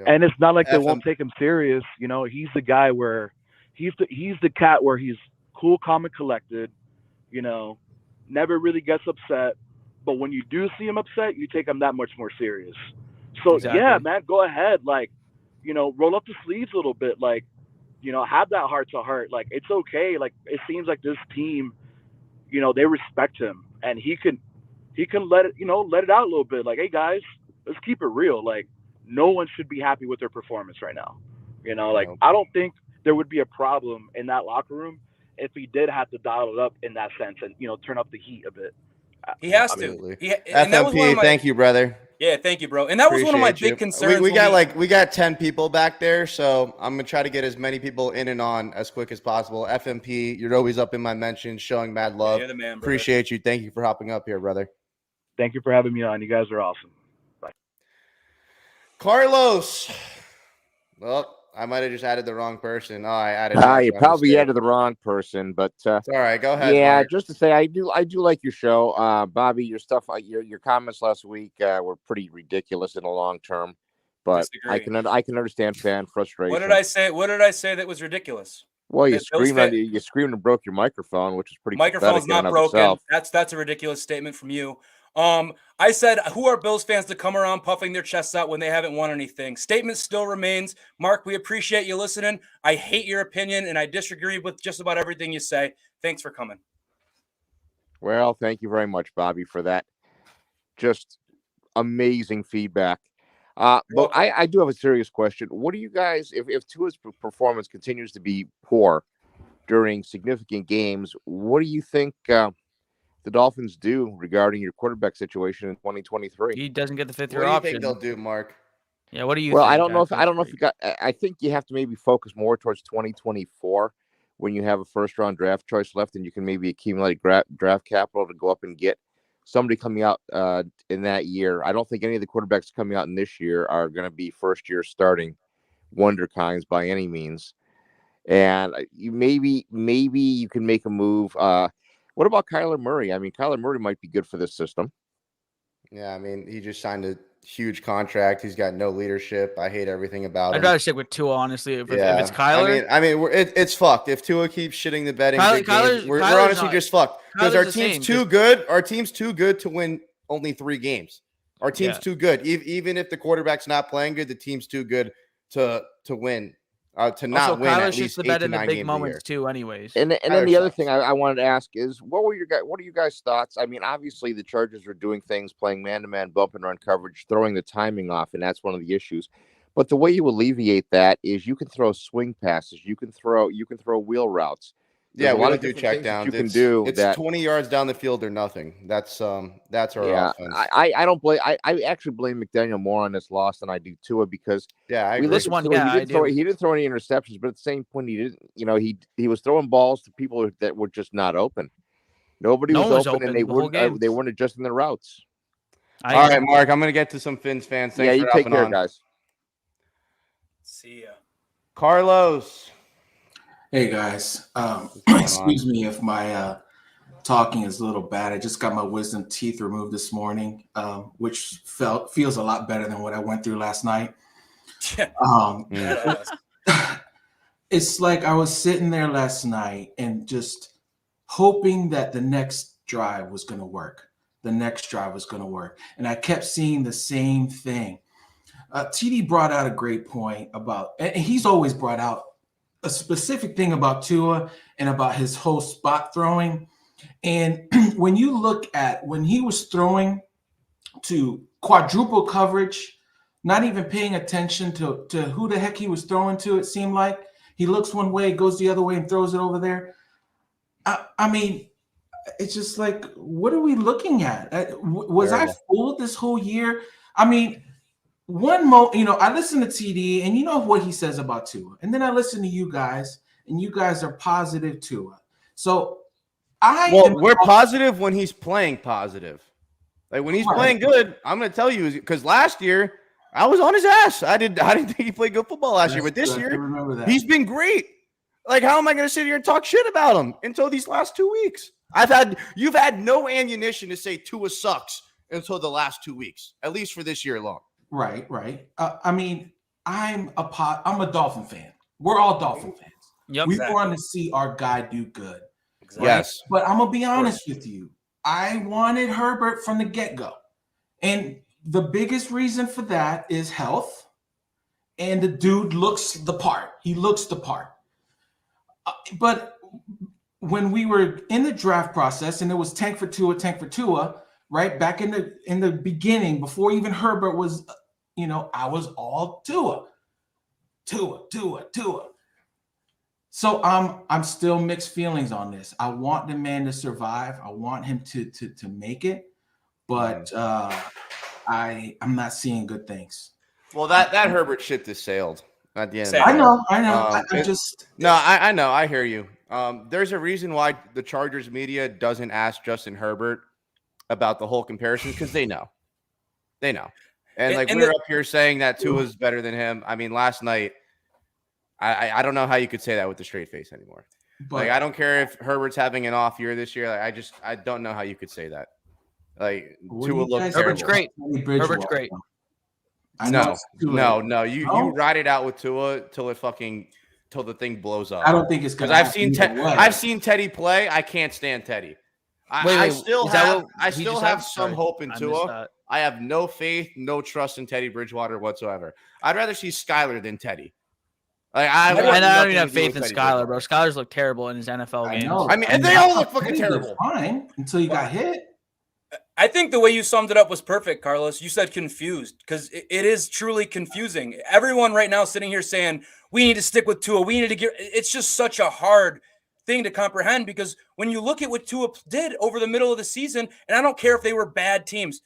And it's not like they won't take him serious. He's the guy where he's the cat where he's cool, calm, and collected. Never really gets upset. But when you do see him upset, you take him that much more serious. So yeah, man, go ahead. Like, roll up the sleeves a little bit. Like, have that heart to heart. Like, it's okay. Like, it seems like this team, they respect him, and he can let it out a little bit. Like, hey guys, let's keep it real. Like, no one should be happy with their performance right now. I don't think there would be a problem in that locker room if he did have to dial it up in that sense and turn up the heat a bit. He has Absolutely. to. FMP, thank you, brother. Yeah, thank you, bro. And that was one of my Appreciate big you. concerns. We got 10 people back there, so I'm gonna try to get as many people in and on as quick as possible. FMP, you're always up in my mentions, showing mad love. You're the man, brother. Appreciate you. Thank you for hopping up here, brother. Thank you for having me on. You guys are awesome. Bye. Carlos. Well, I might have just added the wrong person. Oh, I added. You probably added the wrong person, but it's all right. Go ahead. Yeah, Mark. just to say, I do like your show, Bobby. Your stuff, your comments last week were pretty ridiculous in the long term, but Disagree. I can understand fan frustration. What did I say? What did I say that was ridiculous? Well, you screamed and broke your microphone, which is pretty. Microphone's not broken. That's a ridiculous statement from you. I said, who are Bills fans to come around puffing their chests out when they haven't won anything? Statement still remains. Mark, we appreciate you listening. I hate your opinion, and I disagree with just about everything you say. Thanks for coming. Well, thank you very much, Bobby, for that. Just amazing feedback. But I do have a serious question. What do you guys, if Tua's performance continues to be poor during significant games, what do you think the Dolphins do regarding your quarterback situation in 2023? He doesn't get the fifth-year option. What do you think they'll do, Mark? Yeah, what do you? Well, think, I don't know if you got. I think you have to maybe focus more towards 2024 when you have a first-round draft choice left, and you can maybe accumulate draft capital to go up and get somebody coming out in that year. I don't think any of the quarterbacks coming out in this year are going to be first-year starting wonder kinds by any means. And maybe you can make a move. What about Kyler Murray? I mean, Kyler Murray might be good for this system. Yeah, I mean, he just signed a huge contract. He's got no leadership. I hate everything about him. I'd rather stick with Tua, honestly. If it's Kyler, I mean, it's fucked. If Tua keeps shitting the bed in big games, we're honestly just fucked because our team's too good. Our team's too good to win only 3 games. Our team's too good. Even if the quarterback's not playing good, the team's too good to win. To not win at least 8 to 9 games a year. Too, anyways. And then the other thing I wanted to ask is, what are you guys' thoughts? I mean, obviously the Chargers are doing things, playing man-to-man bump and run coverage, throwing the timing off, and that's one of the issues. But the way you alleviate that is you can throw swing passes, you can throw wheel routes. There's a lot of check downs. You can do it's that. 20 yards down the field or nothing. That's our offense. I don't blame. I actually blame McDaniel more on this loss than I do Tua because I agree. he didn't throw any interceptions, but at the same point he didn't. You know, he was throwing balls to people that were just not open. Nobody was open, and they weren't adjusting their routes. All right, Mark. I'm gonna get to some Fins fans. Thanks for you take care, guys. See ya, Carlos. Hey guys, excuse me if my talking is a little bad. I just got my wisdom teeth removed this morning, which feels a lot better than what I went through last night. It's like I was sitting there last night and just hoping that the next drive was going to work. And I kept seeing the same thing. TD brought out a great point about, and he's always brought out a specific thing about Tua and about his whole spot throwing. And when you look at when he was throwing to quadruple coverage, not even paying attention to who the heck he was throwing to, it seemed like he looks one way, goes the other way and throws it over there. I mean, it's just like, what are we looking at? Was I fooled this whole year? I mean, I listen to TD and you know what he says about Tua. And then I listen to you guys and you guys are positive Tua. So we're positive when he's playing positive. Like when he's playing good, I'm going to tell you, because last year I was on his ass. I didn't think he played good football last year, but this year he's been great. Like, how am I going to sit here and talk shit about him until these last 2 weeks? You've had no ammunition to say Tua sucks until the last 2 weeks, at least for this year long. Right. I mean, I'm a Dolphin fan. We're all Dolphin fans. Yep, we want to see our guy do good. Exactly. Yes. But I'm going to be honest with you. I wanted Herbert from the get-go. And the biggest reason for that is health. And the dude looks the part. He looks the part. But when we were in the draft process and it was tank for Tua, right? Back in the beginning, before even Herbert was, I was all Tua. So I'm still mixed feelings on this. I want the man to survive. I want him to make it. But I'm not seeing good things. Well, that Herbert ship has sailed at the end. Same. Of the day. I know. I know. I hear you. There's a reason why the Chargers media doesn't ask Justin Herbert about the whole comparison because they know. And like we were up here saying that Tua's better than him. I mean, last night, I don't know how you could say that with a straight face anymore. But like, I don't care if Herbert's having an off year this year. Like, I don't know how you could say that. Like Tua looks Herbert's terrible. great. Herbert's great. No. You ride it out with Tua till the thing blows up. I don't think it's gonna. I've seen Teddy play. I can't stand Teddy. I still have some hope in Tua. I have no faith, no trust in Teddy Bridgewater whatsoever. I'd rather see Skyler than Teddy. Like I don't even have faith in Skyler, bro. Skyler's looked terrible in his NFL games. Know. I mean, and they all look fucking terrible. Fine until you got hit. I think the way you summed it up was perfect, Carlos. You said confused because it is truly confusing. Everyone right now sitting here saying we need to stick with Tua. We need to get. It's just such a hard thing to comprehend because when you look at what Tua did over the middle of the season, and I don't care if they were bad teams,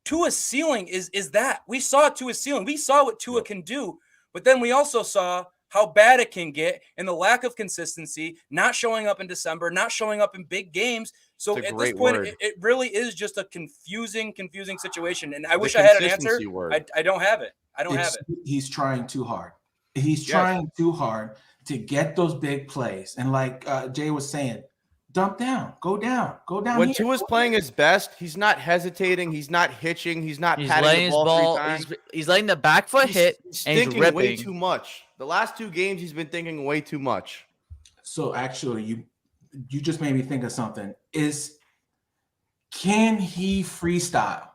Tua's ceiling is that. We saw Tua's ceiling. We saw what Tua can do, but then we also saw how bad it can get and the lack of consistency, not showing up in December, not showing up in big games. So at this point, it really is just a confusing situation. And I wish I had an answer. I don't have it. He's trying too hard. He's trying too hard to get those big plays. And like Jay was saying, dump down, go down. When Tua's playing his best, he's not hesitating, he's not hitching, he's patting the ball 3 times. He's letting the back foot hit. He's thinking way too much. The last 2 games, he's been thinking way too much. So actually, you just made me think of something. Can he freestyle?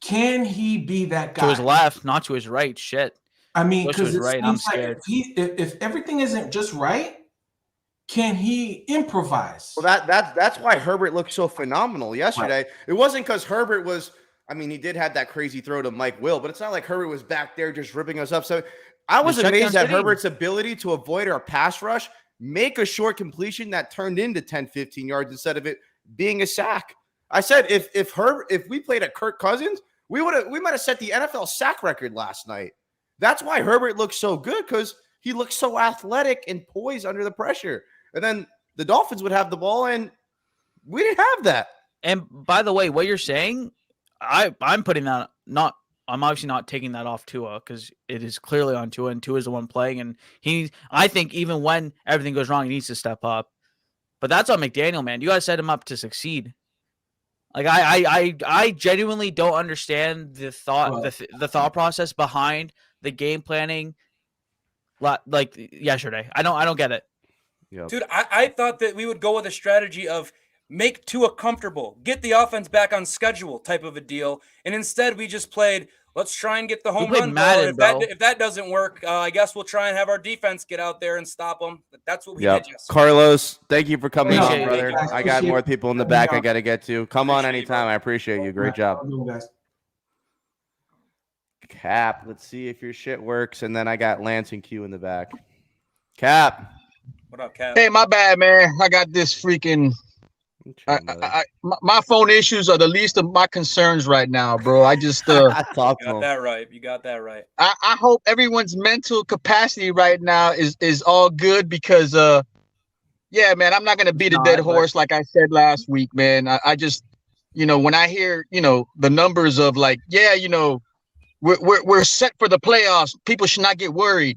Can he be that guy? To his left, not to his right. Shit. I mean, because it's right. I'm scared. If everything isn't just right, can he improvise? Well, that's why Herbert looked so phenomenal yesterday. Right. It wasn't because Herbert was. I mean, he did have that crazy throw to Mike Will, but it's not like Herbert was back there just ripping us up. So I was amazed at Herbert's ability to avoid our pass rush, make a short completion that turned into 10, 15 yards instead of it being a sack. I said if we played at Kirk Cousins, we might have set the NFL sack record last night. That's why Herbert looks so good, because he looks so athletic and poised under the pressure. And then the Dolphins would have the ball, and we didn't have that. And by the way, what you're saying, I'm putting that I'm obviously not taking that off Tua, because it is clearly on Tua, and Tua is the one playing, and I think even when everything goes wrong, he needs to step up. But that's on McDaniel, man. You got to set him up to succeed. Like I genuinely don't understand the thought process behind the game planning. Like yesterday, I don't get it. Yep. Dude, I thought that we would go with a strategy of make Tua comfortable, get the offense back on schedule type of a deal. And instead we just played, let's try and get the home run. If that doesn't work, I guess we'll try and have our defense get out there and stop them. But that's what we did yesterday. Carlos, thank you for coming on, brother. I got more people in the back I got to get to. Come on anytime. I appreciate you. Great job. Cap, let's see if your shit works. And then I got Lance and Q in the back. Cap. What up, Cap? Hey, my bad, man. I got this freaking... my phone issues are the least of my concerns right now, bro. I just You got that right. I hope everyone's mental capacity right now is all good, because yeah, man, I'm not gonna beat a dead horse like I said last week, man. I just, when I hear, the numbers of like, yeah, we're set for the playoffs, people should not get worried.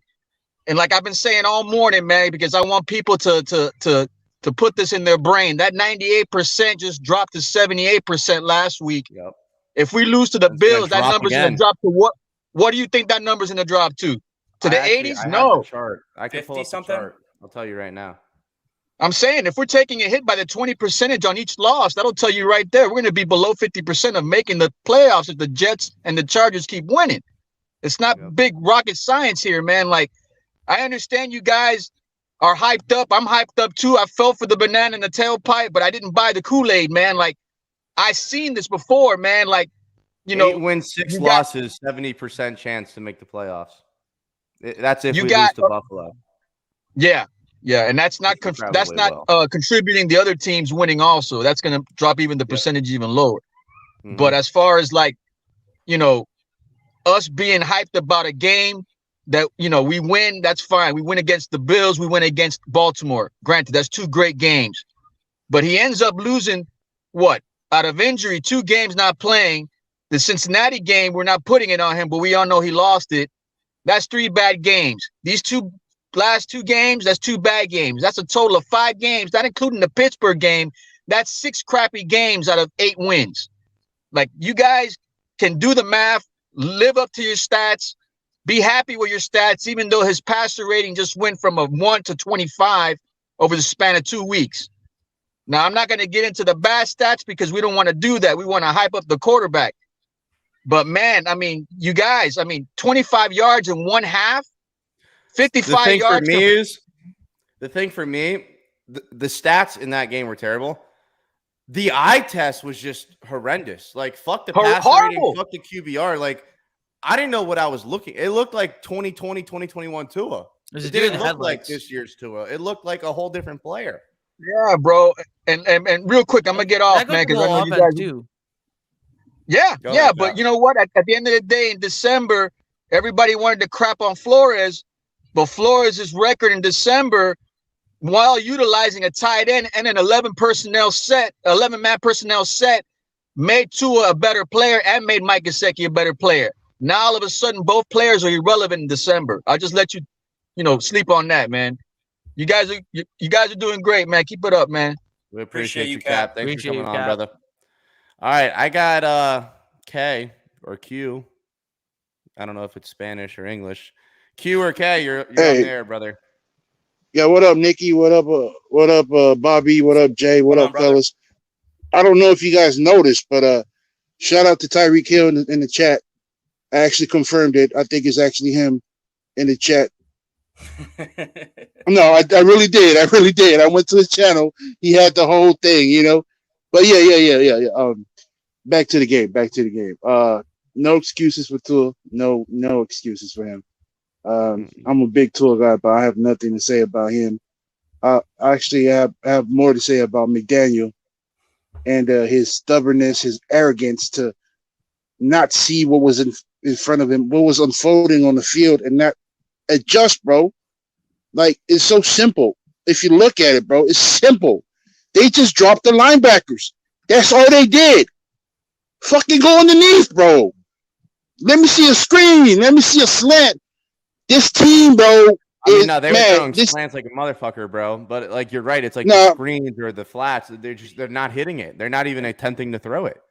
And like I've been saying all morning, man, because I want people to put this in their brain. That 98% just dropped to 78% last week. Yep. If we lose to the Bills, that number's going to drop to what? What do you think that number's going to drop to? To the 80s? No. I can pull up the chart. I'll tell you right now. I'm saying if we're taking a hit by the 20% on each loss, that'll tell you right there we're going to be below 50% of making the playoffs if the Jets and the Chargers keep winning. It's not big rocket science here, man. Like, I understand you guys are hyped up. I'm hyped up too. I fell for the banana in the tailpipe, but I didn't buy the Kool-Aid, man. Like, I seen this before, man. Like, 8 wins, 6 losses, 70% chance to make the playoffs. That's if we lose to Buffalo. Yeah, and that's not contributing the other teams winning also. That's going to drop even the percentage even lower. But as far as like, us being hyped about a game that, we win, that's fine. We win against the Bills. We win against Baltimore. Granted, that's 2 great games. But he ends up losing, what? Out of injury, 2 games not playing. The Cincinnati game, we're not putting it on him, but we all know he lost it. That's 3 bad games. These last 2 games, that's 2 bad games. That's a total of 5 games, not including the Pittsburgh game. That's 6 crappy games out of 8 wins. Like, you guys can do the math, live up to your stats, be happy with your stats, even though his passer rating just went from a 1 to 25 over the span of 2 weeks. Now, I'm not going to get into the bad stats because we don't want to do that. We want to hype up the quarterback. But, man, I mean, you guys, 25 yards in 1 half, 55 yards. The thing for me, the stats in that game were terrible. The eye test was just horrendous. Like, fuck the passer rating, fuck the QBR. Like, I didn't know what I was looking. It looked like 2020, 2021 Tua. It didn't look like this year's Tua. It looked like a whole different player. Yeah, bro. And real quick, I'm gonna get off, man, because I know you guys do. Yeah, but you know what? At the end of the day, in December, everybody wanted to crap on Flores, but Flores' record in December, while utilizing a tight end and an 11-man personnel set, made Tua a better player and made Mike Gesicki a better player. Now all of a sudden, both players are irrelevant in December. I'll just let you, sleep on that, man. You guys are doing great, man. Keep it up, man. We appreciate you, Cap. Thanks for coming on, brother. All right, I got K or Q. I don't know if it's Spanish or English. Q or K, you're on there, brother. Yeah, what up, Nikki? What up, Bobby? What up, Jay? What up, fellas? I don't know if you guys noticed, but shout out to Tyreek Hill in the chat. I actually confirmed it. I think it's actually him in the chat. No, I really did. I went to his channel. He had the whole thing, But yeah. Back to the game. No excuses for Tua. No excuses for him. I'm a big Tua guy, but I have nothing to say about him. I actually have more to say about McDaniel and his stubbornness, his arrogance to not see what was in front of him, what was unfolding on the field, and not adjust, bro. Like, it's so simple. If you look at it, bro, it's simple. They just dropped the linebackers. That's all they did. Fucking go underneath, bro. Let me see a screen. Let me see a slant. This team, bro. They were throwing slants like a motherfucker, bro. But like, you're right. It's like the screens or the flats. They're not hitting it. They're not even attempting to throw it.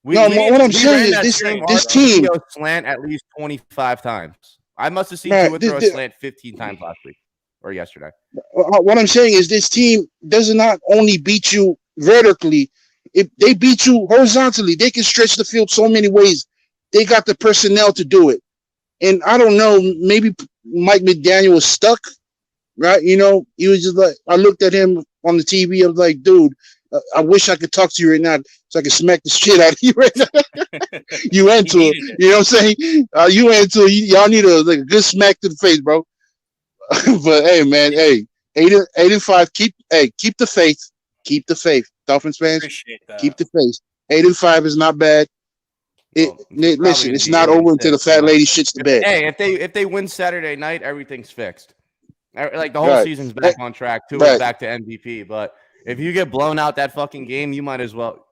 What I'm saying is this team slant at least 25 times. I must have seen Tua throw a slant 15 times last week or yesterday. What I'm saying is this team does not only beat you vertically, if they beat you horizontally. They can stretch the field so many ways. They got the personnel to do it. And I don't know, maybe Mike McDaniel was stuck, right? He was just like, I looked at him on the TV. I was like, dude, I wish I could talk to you right now so I could smack the shit out of you right now. You into it. You know what I'm saying? You into it. Y'all need a good smack to the face, bro. But hey, man, 8-5. Keep the faith. Keep the faith. Dolphins fans, keep the faith. 8-5 is not bad. Listen, it's not over until the fat lady shits the bed. Hey, if they win Saturday night, everything's fixed. Like, the whole season's back on track. Tua's back to MVP. But if you get blown out that fucking game, you might as well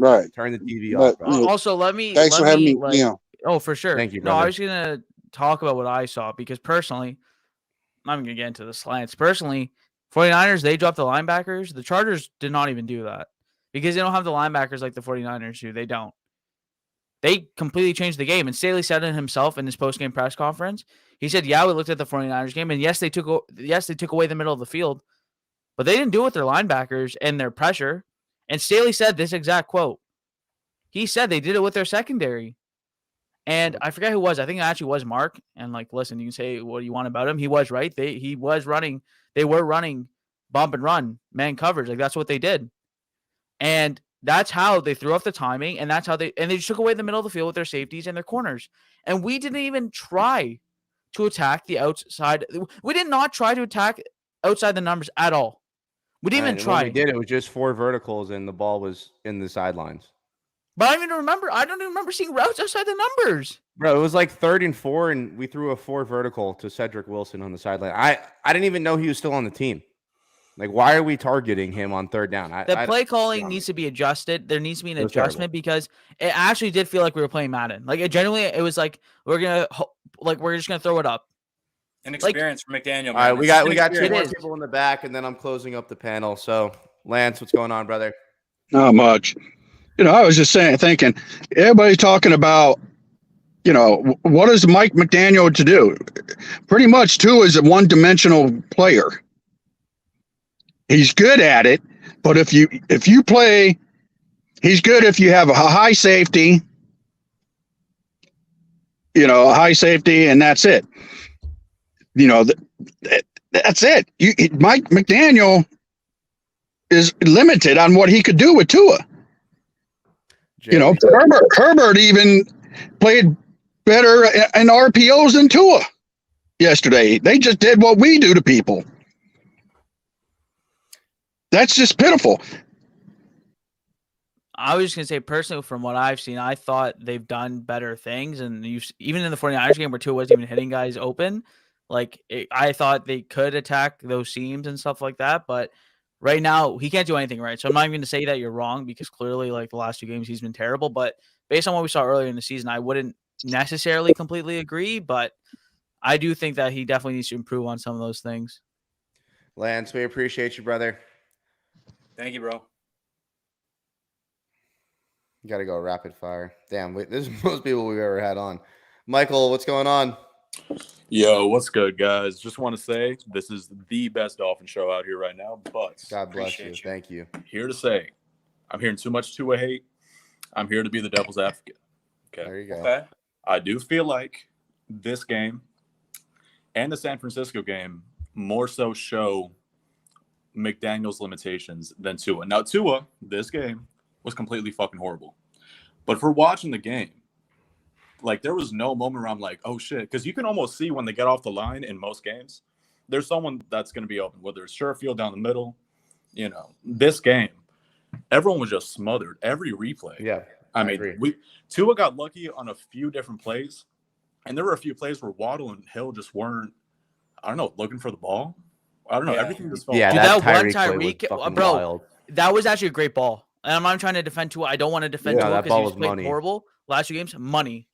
turn the TV off. Bro. Also, thanks for having me. Oh, for sure. Thank you, brother. No, I was gonna talk about what I saw because personally, I'm gonna get into the slants. Personally, 49ers, they dropped the linebackers. The Chargers did not even do that because they don't have the linebackers like the 49ers do. They don't. They completely changed the game. And Staley said it himself in his post-game press conference. He said, we looked at the 49ers game, and yes, they took away the middle of the field, but they didn't do it with their linebackers and their pressure. And Staley said this exact quote. He said they did it with their secondary. And I forget who it was. I think it actually was Mark. And listen, you can say what you want about him. He was right. They were running bump and run, man coverage. Like, that's what they did. And that's how they threw off the timing, and that's how they just took away the middle of the field with their safeties and their corners. And we didn't even try to attack the outside. We did not try to attack outside the numbers at all. We didn't even try. When we did, it was just 4 verticals, and the ball was in the sidelines. But I don't even remember seeing routes outside the numbers. Bro, it was like 3rd and 4, and we threw a 4 vertical to Cedric Wilson on the sideline. I didn't even know he was still on the team. Like, why are we targeting him on 3rd down? The play calling needs to be adjusted. There needs to be an adjustment because it actually did feel like we were playing Madden. Like, it was like we're just gonna throw it up. An experience for McDaniel. Man. All right, we got 2 more is. people in the back, and then I'm closing up the panel. So, Lance, what's going on, brother? Not much. I was just thinking, everybody's talking about, what is Mike McDaniel to do? Pretty much, Tua is a one-dimensional player. He's good at it, but if you play, he's good if you have a high safety, and that's it. That's it. Mike McDaniel is limited on what he could do with Tua. Herbert even played better in RPOs than Tua yesterday. They just did what we do to people. That's just pitiful. I was just going to say, personally, from what I've seen, I thought they've done better things. And even in the 49ers game where Tua wasn't even hitting guys open, I thought they could attack those seams and stuff like that. But right now, he can't do anything right. So I'm not even going to say that you're wrong because clearly, the last 2 games, he's been terrible. But based on what we saw earlier in the season, I wouldn't necessarily completely agree. But I do think that he definitely needs to improve on some of those things. Lance, we appreciate you, brother. Thank you, bro. You got to go rapid fire. Damn, this is most people we've ever had on. Michael, what's going on? Yo, what's good, guys? Just want to say this is the best Dolphin show out here right now. But God bless you. Thank you. Here to say, I'm hearing too much Tua hate. I'm here to be the devil's advocate. Okay. There you go. Okay. I do feel like this game and the San Francisco game more so show McDaniel's limitations than Tua. Now, Tua, this game, was completely fucking horrible. But for watching the game, there was no moment where I'm like, oh, shit. Because you can almost see when they get off the line in most games, there's someone that's going to be open, whether it's Sherfield down the middle. This game, everyone was just smothered. Every replay. Yeah, I mean, Tua got lucky on a few different plays. And there were a few plays where Waddle and Hill just weren't, looking for the ball. I don't know. Yeah. Everything just felt. Yeah, Dude, that one Tyreek, bro, wild. that was actually a great ball. And I'm not trying to defend Tua. I don't want to defend Tua that ball because he's was played money. horrible. Last 2 games, money.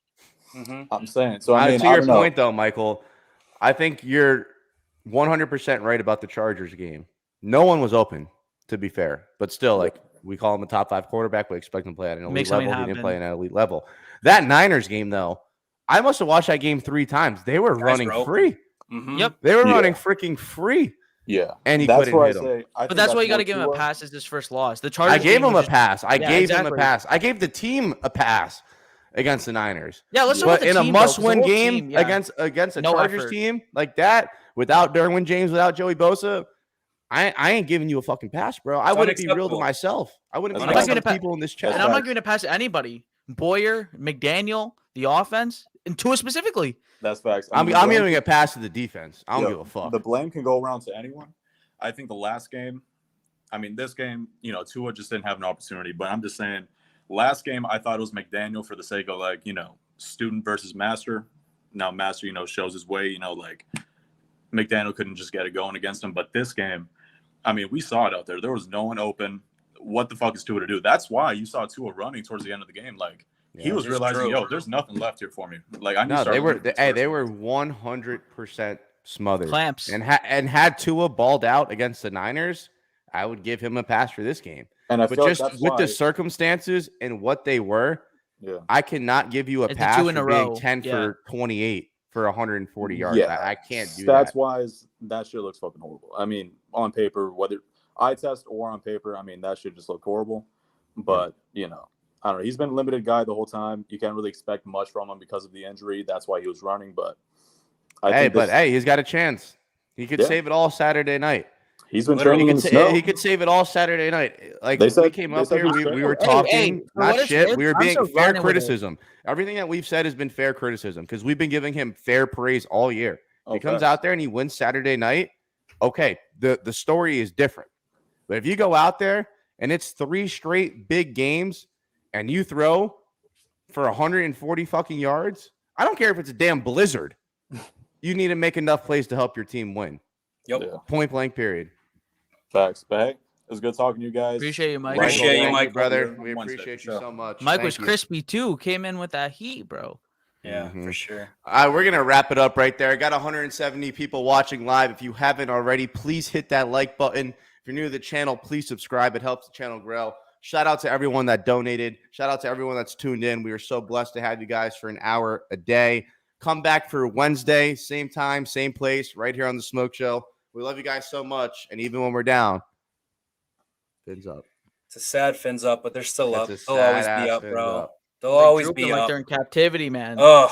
Mm-hmm. I'm saying. So, I mean, to your point, though, Michael, I think you're 100% right about the Chargers game. No one was open, to be fair. But still, we call him a top 5 quarterback. We expect him to play at an elite level. He didn't play at an elite level. That Niners game, though, I must have watched that game 3 times. They were running free. Mm-hmm. Yep. They were running freaking free. Yeah. And he couldn't hit him. But that's why you got to give him a pass as his first loss. The Chargers I gave him a just, pass. I gave him a exactly. pass. I gave the team a pass against the Niners. Yeah, let's talk But about the in a team, must-win though, 'cause the whole game team, yeah. against a No Chargers effort. team like that, without Derwin James, without Joey Bosa, I ain't giving you a fucking pass, bro. I wouldn't be real to unacceptable. myself. I wouldn't be I'm not real gonna to people in this chat. And I'm not going to pass to anybody. Boyer, McDaniel, the offense, and Tua specifically. That's facts. I'm giving a pass to the defense. I don't give a fuck. The blame can go around to anyone. I think the last game, this game, Tua just didn't have an opportunity. But I'm just saying, last game, I thought it was McDaniel for the sake of, student versus master. Now, master, shows his way, McDaniel couldn't just get it going against him. But this game, we saw it out there. There was no one open. What the fuck is Tua to do? That's why you saw Tua running towards the end of the game. He was realizing, there's nothing left here for me. I need to start they were 100% smothered. Clamps. And had Tua balled out against the Niners, I would give him a pass for this game. And but just with the circumstances and what they were, I cannot give you a pass for being 10 for 28 for 140 yards. Yeah. I can't do that. Stats-wise, that shit looks fucking horrible. On paper, whether eye test or on paper, that shit just look horrible. But, I don't know. He's been a limited guy the whole time. You can't really expect much from him because of the injury. That's why he was running. But he's got a chance. He could save it all Saturday night. He's been training in the snow. He could save it all Saturday night. We came up here, we were talking, not shit. We were being fair criticism. Everything that we've said has been fair criticism because we've been giving him fair praise all year. He comes out there and he wins Saturday night. Okay, the story is different. But if you go out there and it's 3 straight big games and you throw for 140 fucking yards, I don't care if it's a damn blizzard. You need to make enough plays to help your team win. Yep. Yeah. Point blank, period. Facts. But hey, it was good talking to you guys. Appreciate you, Mike. Appreciate you, Thank Mike. brother. We Wednesday, appreciate for you sure. so much. Mike Thank was you. crispy too. Came in with that heat, bro. Yeah, for sure. We're going to wrap it up right there. I got 170 people watching live. If you haven't already, please hit that like button. If you're new to the channel, please subscribe. It helps the channel grow. Shout out to everyone that donated. Shout out to everyone that's tuned in. We are so blessed to have you guys for an hour a day. Come back for Wednesday, same time, same place, right here on The Smoke Show. We love you guys so much. And even when we're down, fins up. It's a sad fins up, but they're still It's up. a They'll always sad be ass up, fins bro. up. They'll Like always drooping be like up. they're in captivity, man. Ugh.